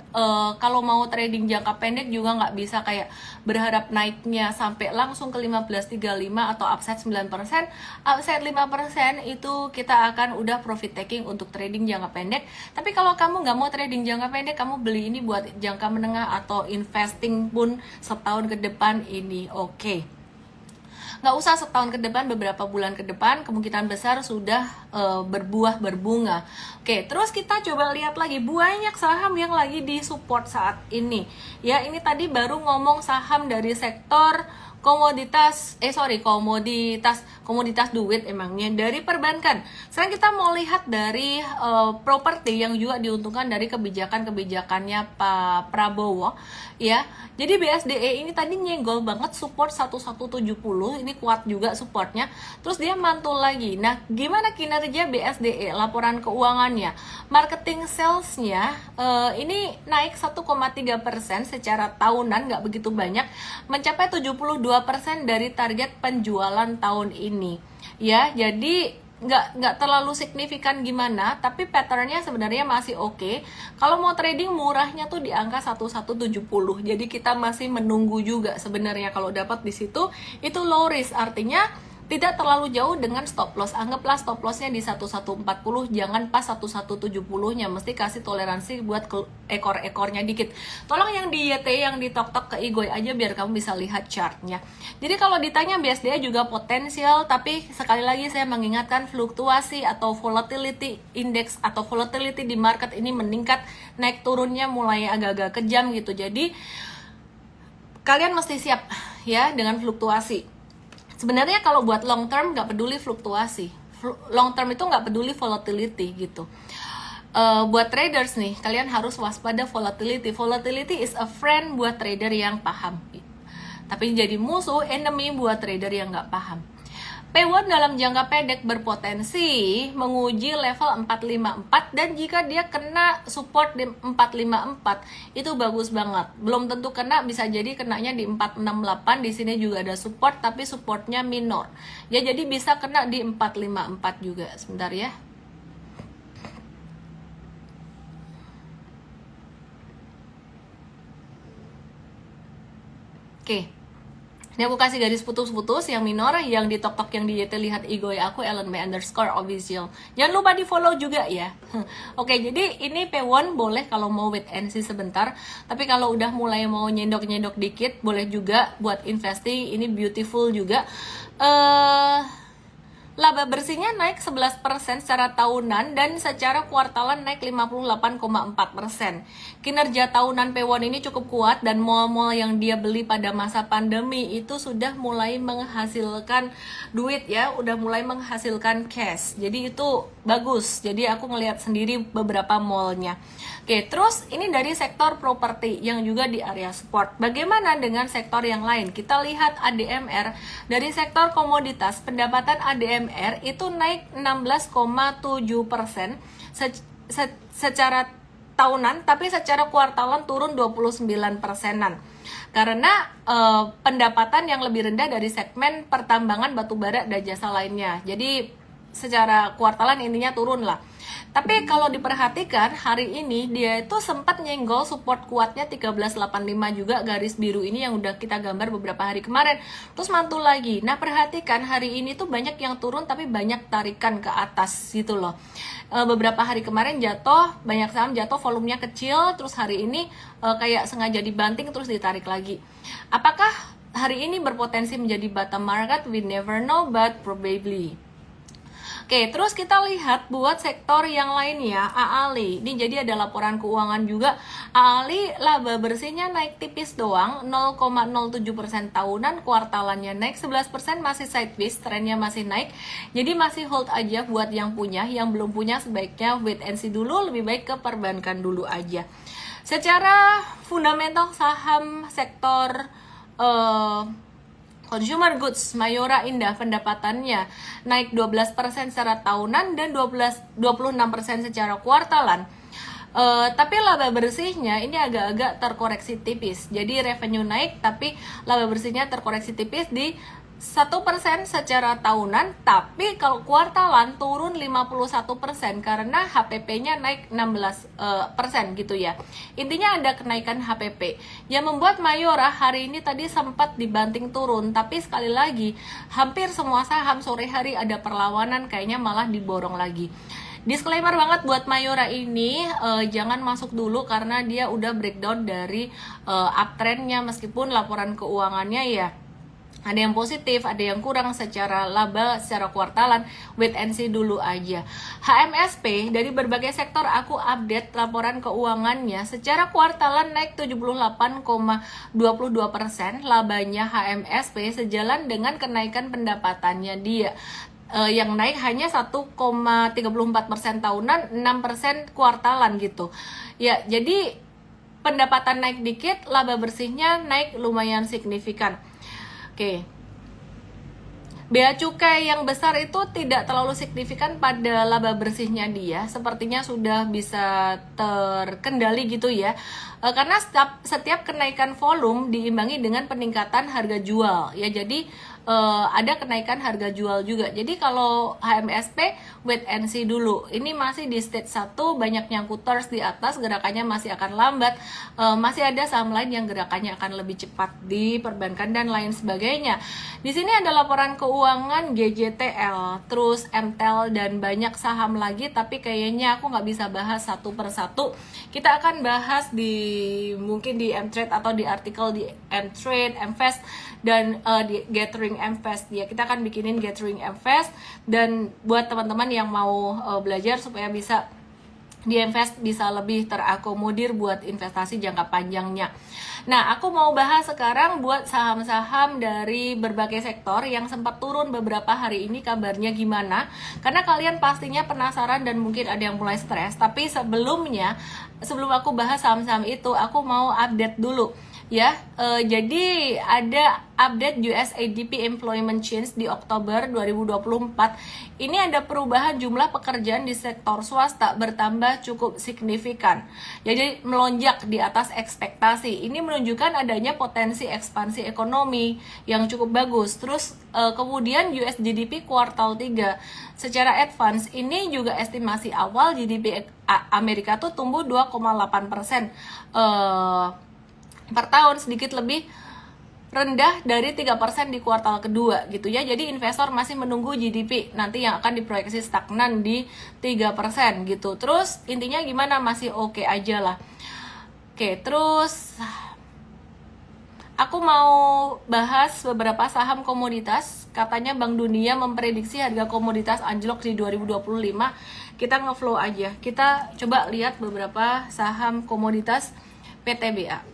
Kalau mau trading jangka pendek juga nggak bisa kayak berharap naiknya sampai langsung ke 15.35 atau upside 9%. Upside 5% itu kita akan udah profit taking untuk trading jangka pendek. Tapi kalau kamu nggak mau trading jangka pendek, kamu beli ini buat jangka menengah atau investing pun setahun ke depan ini oke. Nggak usah setahun ke depan, beberapa bulan ke depan kemungkinan besar sudah berbuah berbunga. Oke, terus kita coba lihat lagi banyak saham yang lagi di support saat ini ya. Ini tadi baru ngomong saham dari sektor komoditas duit emangnya dari perbankan. Sekarang kita mau lihat dari properti yang juga diuntungkan dari kebijakannya Pak Prabowo ya. Jadi BSDE ini tadi nyenggol banget support 1170, ini kuat juga supportnya. Terus dia mantul lagi. Nah, gimana kinerja BSDE? Laporan keuangannya, marketing salesnya ini naik 1,3% secara tahunan, nggak begitu banyak, mencapai 72% dari target penjualan tahun ini ya. Jadi nggak terlalu signifikan gimana, tapi patternnya sebenarnya masih oke. Kalau mau trading murahnya tuh di angka 1170, jadi kita masih menunggu juga sebenarnya. Kalau dapat di situ itu low risk, artinya tidak terlalu jauh dengan stop loss. Anggaplah stop lossnya di 1140, jangan pas 1170-nya, mesti kasih toleransi buat ekor-ekornya dikit. Tolong yang di YT, yang di tok-tok ke Igoy aja biar kamu bisa lihat chartnya. Jadi kalau ditanya BSDA juga potensial, tapi sekali lagi saya mengingatkan fluktuasi atau volatility index atau volatility di market ini meningkat, naik turunnya mulai agak-agak kejam gitu. Jadi kalian mesti siap ya dengan fluktuasi. Sebenarnya kalau buat long term nggak peduli fluktuasi, long term itu nggak peduli volatility gitu. Buat traders nih, kalian harus waspada volatility. Volatility is a friend buat trader yang paham, tapi jadi musuh, enemy buat trader yang nggak paham. P1 dalam jangka pendek berpotensi menguji level 454, dan jika dia kena support di 454 itu bagus banget. Belum tentu kena, bisa jadi kenanya di 468. Di sini juga ada support tapi supportnya minor. Ya, jadi bisa kena di 454 juga. Sebentar ya. Oke. Ini aku kasih garis putus-putus yang minor, yang di TokTok yang di YT lihat Igoy aku @LNB_official. Jangan lupa di follow juga ya. Oke, jadi ini P1 boleh kalau mau wait and see sebentar, tapi kalau udah mulai mau nyendok-nyendok dikit boleh juga buat investing. Ini beautiful juga. Laba bersihnya naik 11% secara tahunan dan secara kuartalan naik 58,4%. Kinerja tahunan P1 ini cukup kuat dan mall-mall yang dia beli pada masa pandemi itu sudah mulai menghasilkan duit ya, udah mulai menghasilkan cash. Jadi itu bagus. Jadi aku ngelihat sendiri beberapa mallnya. Oke, terus ini dari sektor properti yang juga di area support. Bagaimana dengan sektor yang lain? Kita lihat ADMR. Dari sektor komoditas, pendapatan ADMR itu naik 16,7% secara tahunan, tapi secara kuartalan turun 29%-an. Karena pendapatan yang lebih rendah dari segmen pertambangan batubara dan jasa lainnya. Jadi secara kuartalan intinya turun lah. Tapi kalau diperhatikan hari ini dia itu sempat nyenggol support kuatnya 1385 juga, garis biru ini yang udah kita gambar beberapa hari kemarin. Terus mantul lagi. Nah, perhatikan hari ini tuh banyak yang turun tapi banyak tarikan ke atas gitu loh. Beberapa hari kemarin jatuh, banyak saham jatuh, volumenya kecil, terus hari ini kayak sengaja dibanting terus ditarik lagi. Apakah hari ini berpotensi menjadi bottom market? We never know, but probably. Oke, terus kita lihat buat sektor yang lainnya, AALI. Ini jadi ada laporan keuangan juga. AALI laba bersihnya naik tipis doang, 0,07% tahunan, kuartalannya naik 11%, masih sideways, trennya masih naik. Jadi masih hold aja buat yang punya, yang belum punya sebaiknya wait and see dulu, lebih baik ke perbankan dulu aja. Secara fundamental saham sektor consumer goods, Mayora Indah pendapatannya naik 12% secara tahunan dan 26% secara kuartalan. Tapi laba bersihnya ini agak-agak terkoreksi tipis. Jadi revenue naik tapi laba bersihnya terkoreksi tipis di 1% secara tahunan, tapi kalau kuartalan turun 51% karena HPP-nya naik 16% gitu ya. Intinya ada kenaikan HPP yang membuat Mayora hari ini tadi sempat dibanting turun, tapi sekali lagi hampir semua saham sore hari ada perlawanan, kayaknya malah diborong lagi. Disclaimer banget buat Mayora ini, jangan masuk dulu karena dia udah breakdown dari uptrendnya, meskipun laporan keuangannya ya ada yang positif, ada yang kurang secara laba, secara kuartalan, wait and see dulu aja. HMSP, dari berbagai sektor aku update laporan keuangannya, secara kuartalan naik 78,22%, labanya HMSP sejalan dengan kenaikan pendapatannya dia. Yang naik hanya 1,34% tahunan, 6% kuartalan gitu. Ya, jadi pendapatan naik dikit, laba bersihnya naik lumayan signifikan. Oke, bea cukai yang besar itu tidak terlalu signifikan pada laba bersihnya dia, sepertinya sudah bisa terkendali gitu ya, karena setiap kenaikan volume diimbangi dengan peningkatan harga jual ya, jadi ada kenaikan harga jual juga. Jadi kalau HMSP wait and see dulu, ini masih di stage 1, banyak nyangkuters di atas, gerakannya masih akan lambat, masih ada saham lain yang gerakannya akan lebih cepat di perbankan dan lain sebagainya. Di sini ada laporan keuangan GJTL, terus MTEL dan banyak saham lagi, tapi kayaknya aku nggak bisa bahas satu persatu. Kita akan bahas mungkin di Mtrade atau di artikel di Mtrade, Mfast dan di Gathering Mfast ya. Kita akan bikinin Gathering Mfast, dan buat teman-teman yang mau belajar supaya bisa di Mfast bisa lebih terakomodir buat investasi jangka panjangnya. Nah, aku mau bahas sekarang buat saham-saham dari berbagai sektor yang sempat turun beberapa hari ini, kabarnya gimana? Karena kalian pastinya penasaran dan mungkin ada yang mulai stres. Tapi sebelum aku bahas saham-saham itu, aku mau update dulu ya. Jadi ada update US ADP Employment Change di Oktober 2024. Ini ada perubahan jumlah pekerjaan di sektor swasta bertambah cukup signifikan. Jadi melonjak di atas ekspektasi. Ini menunjukkan adanya potensi ekspansi ekonomi yang cukup bagus. Terus kemudian US GDP kuartal 3 secara advance, ini juga estimasi awal GDP Amerika tuh tumbuh 2,8% per tahun, sedikit lebih rendah dari 3% di kuartal kedua gitu ya. Jadi investor masih menunggu GDP nanti yang akan diproyeksi stagnan di 3% gitu. Terus intinya gimana, masih oke aja lah. Oke, terus aku mau bahas beberapa saham komoditas. Katanya Bank Dunia memprediksi harga komoditas anjlok di 2025. Kita ngeflow aja. Kita coba lihat beberapa saham komoditas PTBA.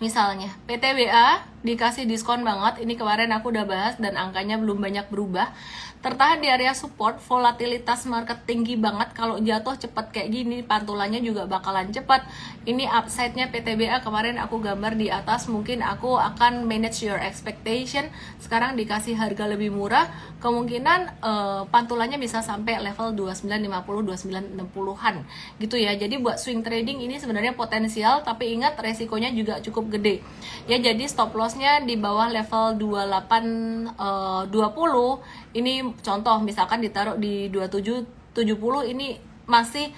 Misalnya, PTBA dikasih diskon banget. Ini kemarin aku udah bahas dan angkanya belum banyak berubah. Tertahan di area support, volatilitas market tinggi banget. Kalau jatuh cepat kayak gini, pantulannya juga bakalan cepat. Ini upside-nya PTBA kemarin aku gambar di atas. Mungkin aku akan manage your expectation. Sekarang dikasih harga lebih murah, kemungkinan pantulannya bisa sampai level 2950, 2960-an gitu ya. Jadi buat swing trading ini sebenarnya potensial, tapi ingat resikonya juga cukup gede. Ya, jadi stop loss-nya di bawah level 2820. Ini contoh misalkan ditaruh di 2770, ini masih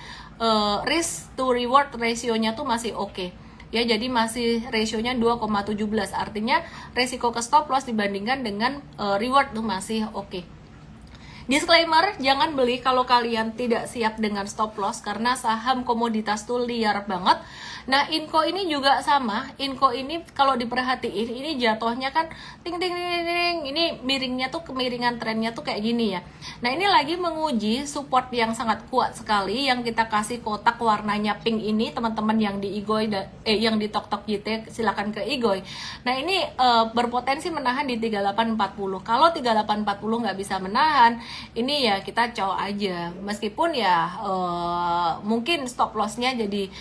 risk to reward rasionya tuh masih oke. Ya, jadi masih rasionya 2,17, artinya resiko ke stop loss dibandingkan dengan reward tuh masih oke. Disclaimer, jangan beli kalau kalian tidak siap dengan stop loss karena saham komoditas tuh liar banget. Nah, Inco ini juga sama. Inco ini kalau diperhatiin, ini jatuhnya kan ting ting ting ting. Ini miringnya tuh, kemiringan trennya tuh kayak gini ya. Nah, ini lagi menguji support yang sangat kuat sekali yang kita kasih kotak warnanya pink ini, teman-teman yang di Igoy yang di Tok JT silakan ke Igoy. Nah, ini berpotensi menahan di 3840. Kalau 3840 nggak bisa menahan, ini ya kita cow aja. Meskipun ya mungkin stop loss-nya jadi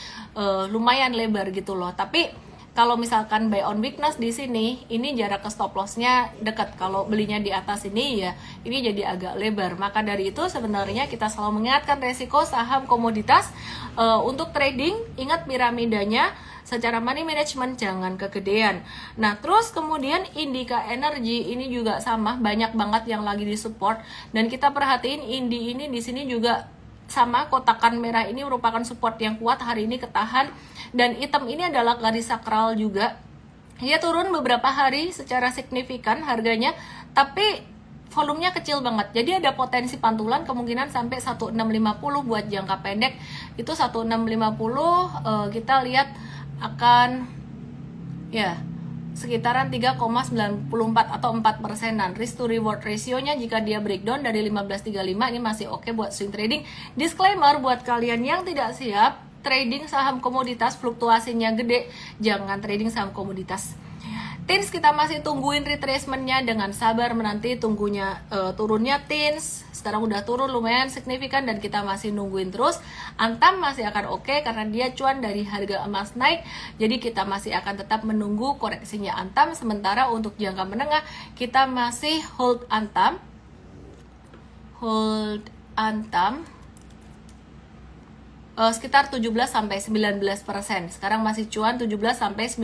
lumayan lebar gitu loh. Tapi kalau misalkan buy on weakness di sini, ini jarak ke stop loss-nya dekat. Kalau belinya di atas ini ya, ini jadi agak lebar. Maka dari itu sebenarnya kita selalu mengingatkan resiko saham komoditas untuk trading. Ingat piramidanya. Secara money management jangan kegedean. Nah, terus kemudian Indika Energy ini juga sama, banyak banget yang lagi di support, dan kita perhatiin Indi ini di sini juga sama, kotakan merah ini merupakan support yang kuat, hari ini ketahan, dan hitam ini adalah garis sakral juga. Dia turun beberapa hari secara signifikan harganya, tapi volumenya kecil banget. Jadi ada potensi pantulan kemungkinan sampai 1650 buat jangka pendek. Itu 1650 kita lihat akan ya sekitaran 3,94 atau 4%. Risk to reward rasionya jika dia breakdown dari 1535 ini masih oke buat swing trading. Disclaimer buat kalian yang tidak siap trading saham komoditas, fluktuasinya gede, jangan trading saham komoditas. TINS kita masih tungguin retracementnya dengan sabar menanti tunggunya turunnya TINS. Sekarang udah turun lumayan signifikan dan kita masih nungguin terus. Antam masih akan oke karena dia cuan dari harga emas naik. Jadi kita masih akan tetap menunggu koreksinya Antam. Sementara untuk jangka menengah kita masih hold Antam. Sekitar 17-19%. Sekarang masih cuan 17-19%.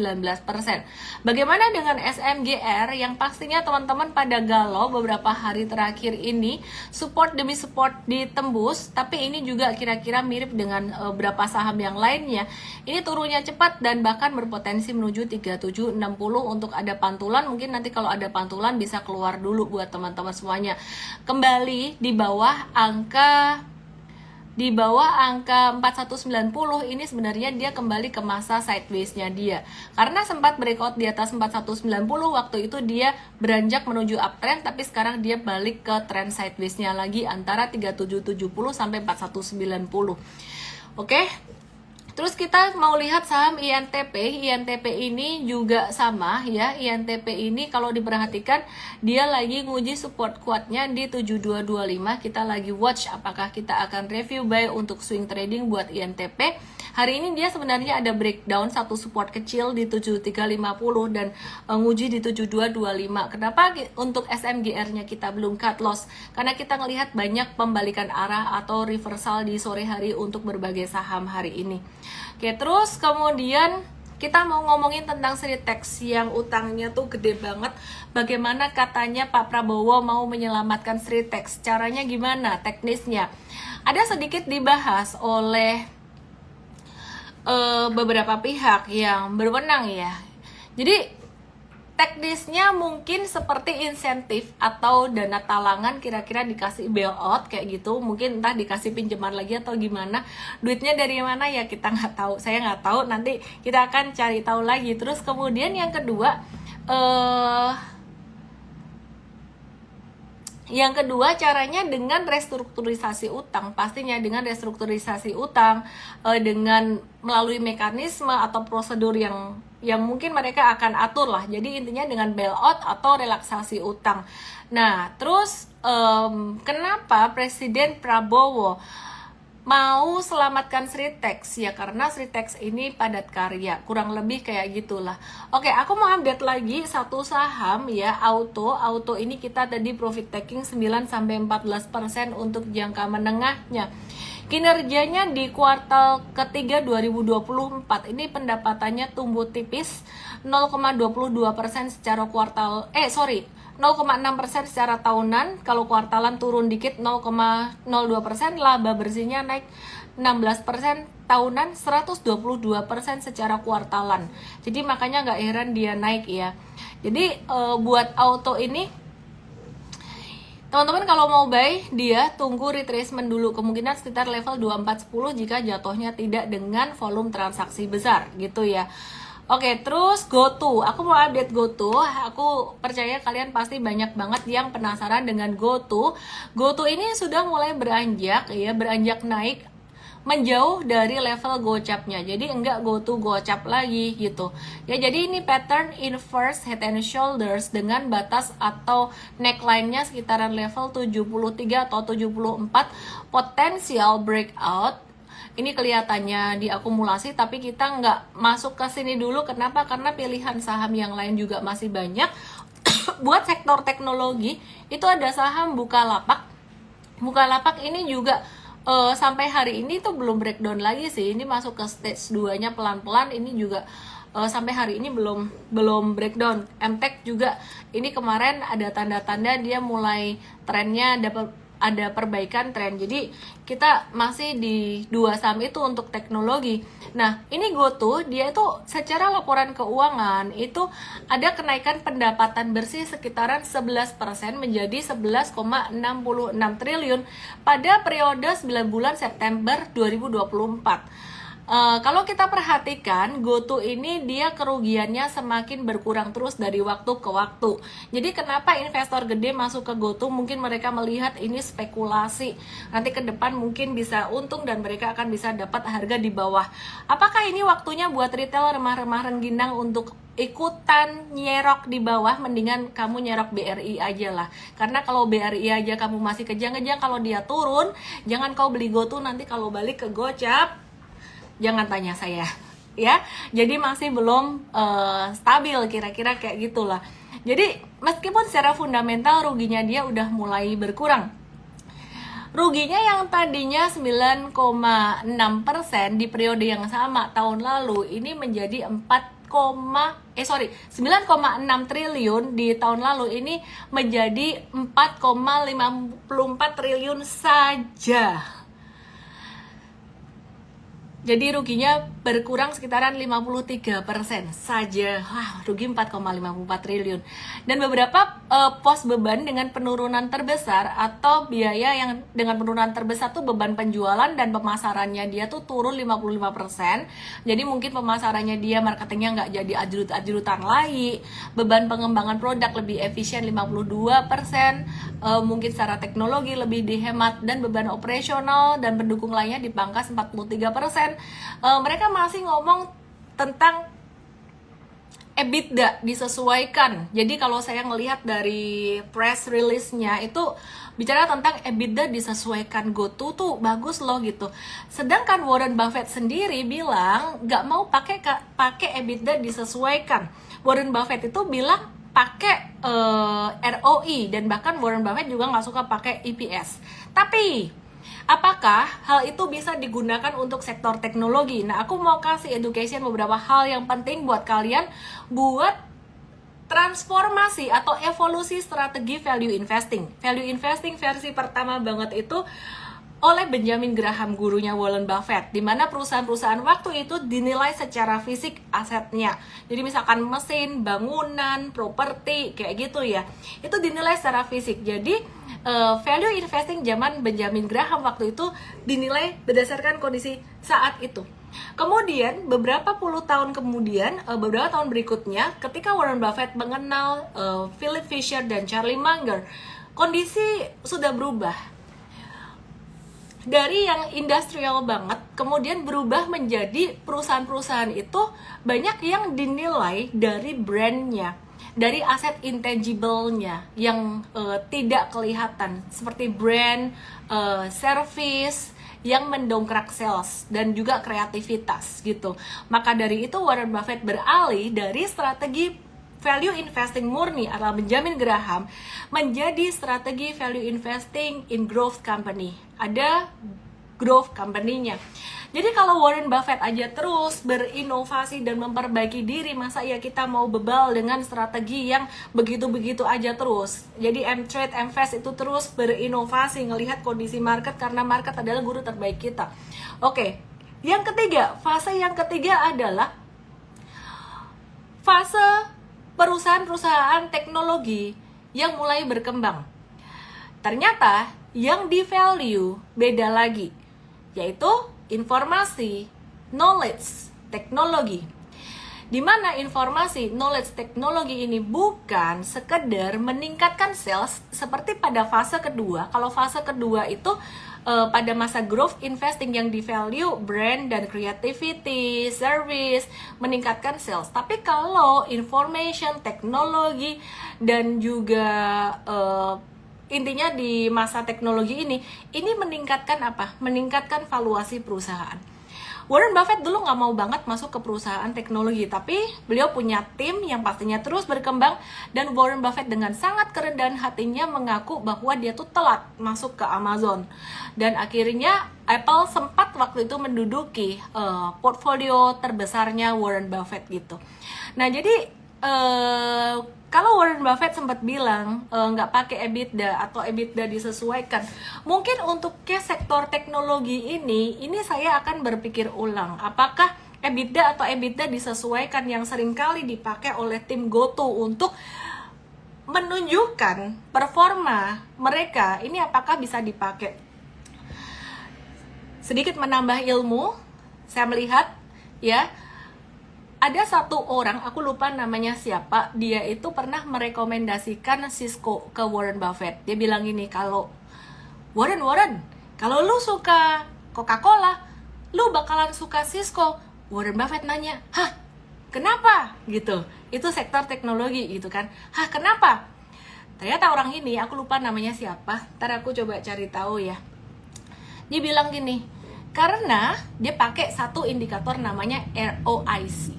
Bagaimana dengan SMGR yang pastinya teman-teman pada galau beberapa hari terakhir ini, support demi support ditembus, tapi ini juga kira-kira mirip dengan beberapa saham yang lainnya. Ini turunnya cepat dan bahkan berpotensi menuju 3760 untuk ada pantulan. Mungkin nanti kalau ada pantulan bisa keluar dulu buat teman-teman semuanya. Kembali di bawah angka 4190 ini sebenarnya dia kembali ke masa sideways-nya dia. Karena sempat breakout di atas 4190, waktu itu dia beranjak menuju uptrend, tapi sekarang dia balik ke trend sideways-nya lagi antara 3770 sampai 4190. Oke. Terus kita mau lihat saham INTP. INTP ini juga sama ya. INTP ini kalau diperhatikan dia lagi nguji support kuatnya di 7225. Kita lagi watch apakah kita akan review buy untuk swing trading buat INTP. Hari ini dia sebenarnya ada breakdown satu support kecil di 7350 dan nguji di 7225. Kenapa untuk SMGR-nya kita belum cut loss? Karena kita ngelihat banyak pembalikan arah atau reversal di sore hari untuk berbagai saham hari ini. Oke, terus kemudian kita mau ngomongin tentang Sritex yang utangnya tuh gede banget. Bagaimana katanya Pak Prabowo mau menyelamatkan Sritex? Caranya gimana? Teknisnya. Ada sedikit dibahas oleh beberapa pihak yang berwenang ya. Jadi teknisnya mungkin seperti insentif atau dana talangan, kira-kira dikasih bailout kayak gitu, mungkin entah dikasih pinjaman lagi atau gimana, duitnya dari mana ya kita nggak tahu, saya nggak tahu, nanti kita akan cari tahu lagi. Terus kemudian yang kedua, caranya dengan restrukturisasi utang. Pastinya dengan restrukturisasi utang, dengan melalui mekanisme atau prosedur yang mungkin mereka akan atur lah. Jadi intinya dengan bailout atau relaksasi utang. Nah, terus kenapa Presiden Prabowo mau selamatkan Sritex? Ya karena Sritex ini padat karya, kurang lebih kayak gitulah. Oke, aku mau update lagi satu saham ya, Auto ini kita tadi profit taking 9-14% untuk jangka menengahnya. Kinerjanya di kuartal ketiga 2024 ini pendapatannya tumbuh tipis 0,22% secara kuartal 0,6% secara tahunan. Kalau kuartalan turun dikit 0,02%, laba bersihnya naik 16% tahunan, 122% secara kuartalan. Jadi makanya nggak heran dia naik ya. Jadi buat Auto ini teman-teman kalau mau buy, dia tunggu retracement dulu, kemungkinan sekitar level 2410 jika jatuhnya tidak dengan volume transaksi besar gitu ya. Oke, terus GoTo, aku mau update GoTo. Aku percaya kalian pasti banyak banget yang penasaran dengan GoTo. GoTo ini sudah mulai beranjak naik menjauh dari level gocapnya, jadi enggak GoTo gocap lagi gitu ya. Jadi ini pattern inverse head and shoulders dengan batas atau neckline-nya sekitaran level 73 atau 74, potensial breakout. Ini kelihatannya diakumulasi, tapi kita nggak masuk ke sini dulu. Kenapa? Karena pilihan saham yang lain juga masih banyak. Buat sektor teknologi itu ada saham Bukalapak. Bukalapak ini juga sampai hari ini tuh belum breakdown lagi sih. Ini masuk ke stage 2-nya pelan-pelan. Ini juga sampai hari ini belum breakdown. MTech juga ini kemarin ada tanda-tanda dia mulai trennya ada perbaikan tren. Jadi kita masih di dua saham itu untuk teknologi. Nah, ini GoTo, dia itu secara laporan keuangan itu ada kenaikan pendapatan bersih sekitaran 11% menjadi 11,66 triliun pada periode 9 bulan September 2024. Kalau kita perhatikan, GoTo ini dia kerugiannya semakin berkurang terus dari waktu ke waktu. Jadi kenapa investor gede masuk ke GoTo? Mungkin mereka melihat ini spekulasi. Nanti ke depan mungkin bisa untung dan mereka akan bisa dapat harga di bawah. Apakah ini waktunya buat retail remah-remah rengginang untuk ikutan nyerok di bawah? Mendingan kamu nyerok BRI aja lah. Karena kalau BRI aja kamu masih kejang-kejang, kalau dia turun, jangan kau beli GoTo, nanti kalau balik ke gocap jangan tanya saya ya. Jadi masih belum stabil, kira-kira kayak gitulah. Jadi meskipun secara fundamental ruginya dia udah mulai berkurang. Ruginya yang tadinya 9,6% di periode yang sama tahun lalu ini menjadi 9,6 triliun di tahun lalu ini menjadi 4,54 triliun saja. Jadi ruginya berkurang sekitaran 53% saja. Wah, rugi 4,54 triliun. Dan beberapa pos beban dengan penurunan terbesar atau biaya yang dengan penurunan terbesar tuh beban penjualan dan pemasarannya dia tuh turun 55%. Jadi mungkin pemasarannya dia, marketingnya nggak jadi ajrut-ajrutan lagi. Beban pengembangan produk lebih efisien 52%. Mungkin secara teknologi lebih dihemat, dan beban operasional dan pendukung lainnya dipangkas 43%. Mereka masih ngomong tentang EBITDA disesuaikan. Jadi kalau saya ngelihat dari press release-nya itu bicara tentang EBITDA disesuaikan. GoTo tuh bagus loh gitu. Sedangkan Warren Buffett sendiri bilang nggak mau pakai EBITDA disesuaikan. Warren Buffett itu bilang pakai ROI, dan bahkan Warren Buffett juga nggak suka pakai EPS. Tapi apakah hal itu bisa digunakan untuk sektor teknologi? Nah, aku mau kasih education beberapa hal yang penting buat kalian buat transformasi atau evolusi strategi value investing. Value investing versi pertama banget itu oleh Benjamin Graham, gurunya Warren Buffett, di mana perusahaan-perusahaan waktu itu dinilai secara fisik asetnya. Jadi misalkan mesin, bangunan, properti, kayak gitu ya. Itu dinilai secara fisik. Jadi value investing zaman Benjamin Graham waktu itu dinilai berdasarkan kondisi saat itu. Kemudian beberapa puluh tahun kemudian, beberapa tahun berikutnya, ketika Warren Buffett mengenal Philip Fisher dan Charlie Munger, kondisi sudah berubah. Dari yang industrial banget, kemudian berubah menjadi perusahaan-perusahaan itu banyak yang dinilai dari brandnya, dari aset intangible-nya yang tidak kelihatan, seperti brand, service, yang mendongkrak sales dan juga kreativitas gitu. Maka dari itu Warren Buffett beralih dari strategi value investing murni adalah Benjamin Graham menjadi strategi value investing in growth company. Ada growth company-nya. Jadi kalau Warren Buffett aja terus berinovasi dan memperbaiki diri, masa ya kita mau bebal dengan strategi yang begitu-begitu aja terus. Jadi M-Trade, M-Fast itu terus berinovasi, ngelihat kondisi market karena market adalah guru terbaik kita. Oke, yang ketiga, fase yang ketiga adalah fase perusahaan-perusahaan teknologi yang mulai berkembang. Ternyata yang di value beda lagi, yaitu informasi, knowledge, teknologi. Di mana informasi, knowledge, teknologi ini bukan sekedar meningkatkan sales seperti pada fase kedua. Kalau fase kedua itu pada masa growth investing yang di value, brand dan creativity, service, meningkatkan sales. Tapi kalau information, teknologi dan juga intinya di masa teknologi ini meningkatkan apa? Meningkatkan valuasi perusahaan. Warren Buffett dulu nggak mau banget masuk ke perusahaan teknologi, tapi beliau punya tim yang pastinya terus berkembang, dan Warren Buffett dengan sangat kerendahan hatinya mengaku bahwa dia tuh telat masuk ke Amazon. Dan akhirnya Apple sempat waktu itu menduduki portfolio terbesarnya Warren Buffett gitu. Nah jadi kalau Warren Buffett sempat bilang nggak pakai EBITDA atau EBITDA disesuaikan, mungkin untuk ke sektor teknologi ini saya akan berpikir ulang, apakah EBITDA atau EBITDA disesuaikan yang seringkali dipakai oleh tim GoTo untuk menunjukkan performa mereka, ini apakah bisa dipakai. Sedikit menambah ilmu, saya melihat ya, ada satu orang, aku lupa namanya siapa, dia itu pernah merekomendasikan Cisco ke Warren Buffett. Dia bilang gini, kalau Warren, kalau lu suka Coca-Cola, lu bakalan suka Cisco. Warren Buffett nanya, hah, kenapa? Gitu. Itu sektor teknologi gitu kan. Hah, kenapa? Ternyata orang ini, aku lupa namanya siapa, ntar aku coba cari tahu ya. Dia bilang gini, karena dia pakai satu indikator namanya ROIC.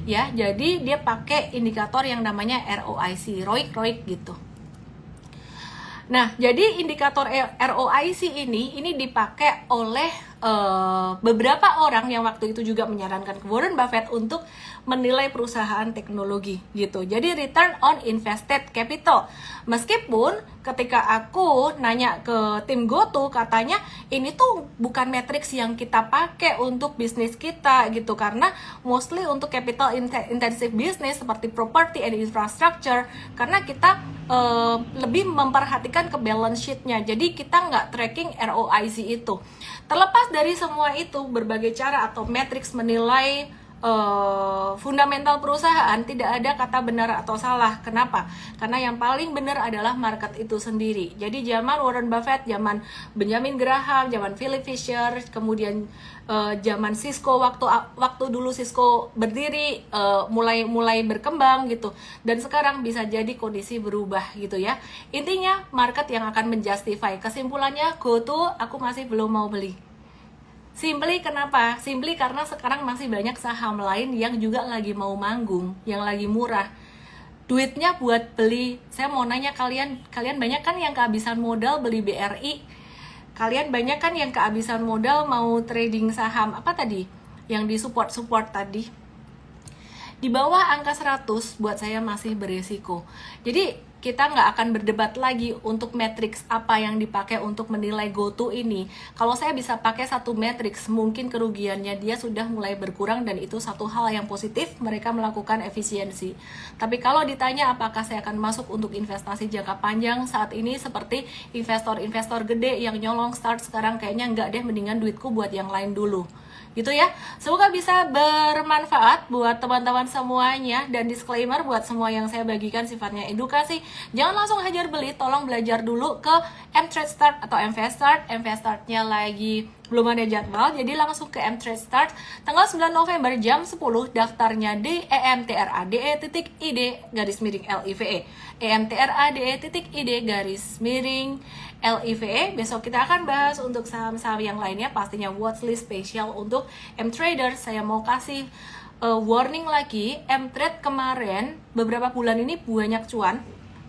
Ya, jadi dia pakai indikator yang namanya ROIC, ROIC gitu. Nah, jadi indikator ROIC ini dipakai oleh beberapa orang yang waktu itu juga menyarankan ke Warren Buffett untuk menilai perusahaan teknologi gitu. Jadi return on invested capital. Meskipun ketika aku nanya ke tim GoTo, katanya ini tuh bukan matriks yang kita pakai untuk bisnis kita gitu, karena mostly untuk capital intensive business seperti property and infrastructure, karena kita lebih memperhatikan ke balance sheet-nya. Jadi kita nggak tracking ROIC itu. Terlepas dari semua itu, berbagai cara atau matriks menilai fundamental perusahaan, tidak ada kata benar atau salah. Kenapa? Karena yang paling benar adalah market itu sendiri. Jadi zaman Warren Buffett, zaman Benjamin Graham, zaman Philip Fisher, kemudian zaman Cisco, waktu dulu Cisco berdiri, mulai berkembang gitu, dan sekarang bisa jadi kondisi berubah gitu ya. Intinya market yang akan menjustify. Kesimpulannya, GoTo aku masih belum mau beli. Simply kenapa? Simply karena sekarang masih banyak saham lain yang juga lagi mau manggung, yang lagi murah. Duitnya buat beli, saya mau nanya kalian banyak kan yang kehabisan modal beli BRI? Kalian banyak kan yang kehabisan modal mau trading saham, apa tadi? Yang di support tadi. Di bawah angka 100 buat saya masih beresiko. Jadi kita nggak akan berdebat lagi untuk matriks apa yang dipakai untuk menilai GoTo ini. Kalau saya bisa pakai satu matriks, mungkin kerugiannya dia sudah mulai berkurang dan itu satu hal yang positif, mereka melakukan efisiensi. Tapi kalau ditanya apakah saya akan masuk untuk investasi jangka panjang saat ini seperti investor-investor gede yang nyolong start sekarang, kayaknya nggak deh, mendingan duitku buat yang lain dulu. Gitu ya. Semoga bisa bermanfaat buat teman-teman semuanya, dan disclaimer buat semua yang saya bagikan sifatnya edukasi. Jangan langsung hajar beli, tolong belajar dulu ke M-Trade Start atau MV Start. MV Startnya lagi belum ada jadwal, jadi langsung ke M-Trade Start tanggal 9 November jam 10. Daftarnya di emtrade.id/LIVE emtrade.id/LIVE. Besok kita akan bahas untuk saham-saham yang lainnya, pastinya watchlist spesial untuk M-Trader. Saya mau kasih warning lagi, M-Trade kemarin beberapa bulan ini banyak cuan,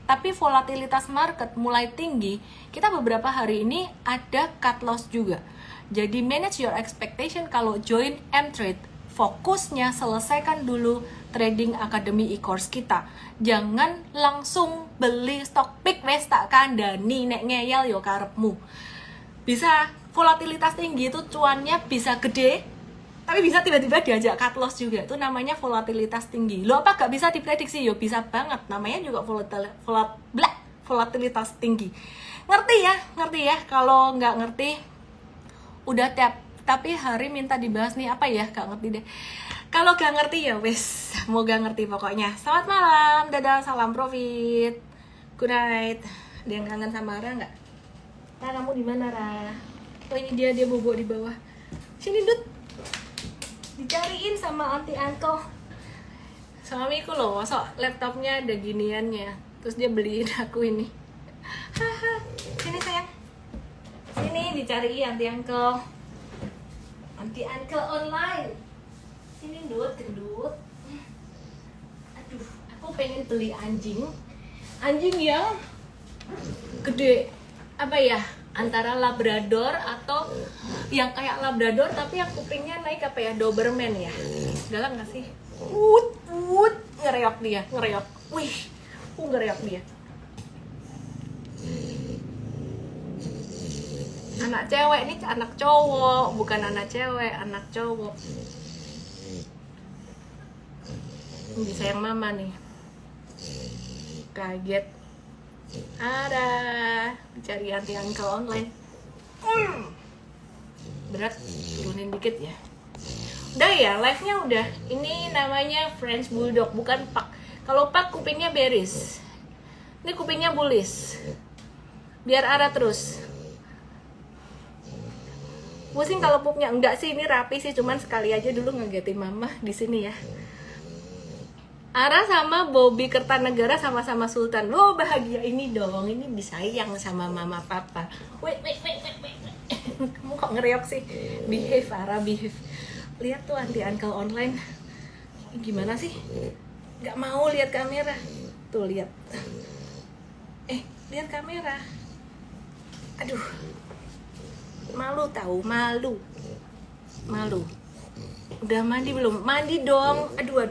tapi volatilitas market mulai tinggi. Kita beberapa hari ini ada cut loss juga. Jadi manage your expectation kalau join M-Trade. Fokusnya selesaikan dulu trading academy e-course kita. Jangan langsung beli stok pick wes tak kandani nek ngeyel yo karepmu. Bisa volatilitas tinggi itu cuannya bisa gede, tapi bisa tiba-tiba diajak cut loss juga. Itu namanya volatilitas tinggi. Lo apa gak bisa diprediksi? Yo bisa banget. Namanya juga volatilitas tinggi. Ngerti ya? Kalau nggak ngerti udah tapi hari minta dibahas nih apa ya, gak ngerti deh. Kalau gak ngerti ya wes, mau gak ngerti pokoknya. Selamat malam, dadah, salam profit, good night. Ada yang kangen sama Ra nggak? Ra, kamu di mana Ra? Oh ini dia bobo di bawah. Sini Dut, dicariin sama anti Anko. Suamiku loh, masuk laptopnya ada giniannya, terus dia beliin aku ini. Haha, sini sayang, sini dicariin anti Anko. Anti Uncle online. Sini gendut. Aduh, aku pengen beli anjing yang gede. Apa ya? Antara Labrador atau yang kayak Labrador tapi yang kupingnya naik apa ya? Doberman ya. Galak nggak sih? Ngereok dia. Wih, ngereok dia. Anak cewek ini anak cowok, bukan anak cewek, anak cowok. Ini sayang mama nih. Kaget. Ada cari anti Uncle online. Berat, turunin dikit ya. Udah ya, live-nya udah. Ini namanya French Bulldog, bukan Pak. Kalau Pak kupingnya beris. Ini kupingnya bullish. Biar arah terus. Pusing kalau pupnya, enggak sih, ini rapi sih, cuman sekali aja dulu ngagetin mama di sini ya. Ara sama Bobby Kertanegara sama-sama Sultan. Oh bahagia ini dong, ini disayang sama mama papa. Wait. Kamu kok ngereok sih? Behave Ara, behave. Lihat tuh anti Uncle online. Gimana sih? Gak mau lihat kamera. Tuh lihat. Lihat kamera. Aduh. Malu tahu, malu. Udah mandi belum? Mandi dong. Aduh,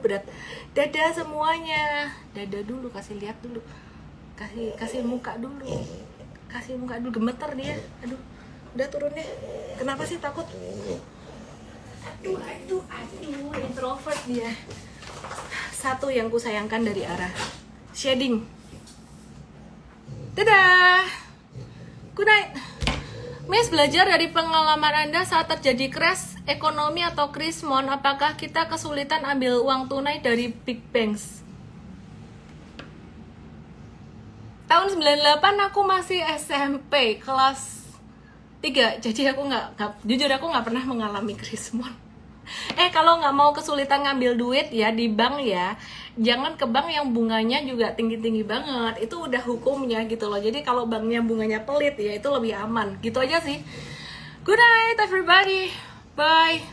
berat. Dada semuanya. Dada dulu, kasih lihat dulu. Kasih muka dulu. Gemeter dia. Aduh. Udah turun deh. Kenapa sih takut? Aduh, introvert dia. Satu yang ku sayangkan dari Ara. Shading. Dadah. Good night. Miss, belajar dari pengalaman Anda saat terjadi crash ekonomi atau krismon, apakah kita kesulitan ambil uang tunai dari big banks? Tahun 98 aku masih SMP kelas 3, jadi aku jujur aku nggak pernah mengalami krismon. Kalau nggak mau kesulitan ngambil duit ya di bank ya, jangan ke bank yang bunganya juga tinggi-tinggi banget. Itu udah hukumnya gitu loh. Jadi kalau banknya bunganya pelit ya itu lebih aman. Gitu aja sih. Good night everybody. Bye.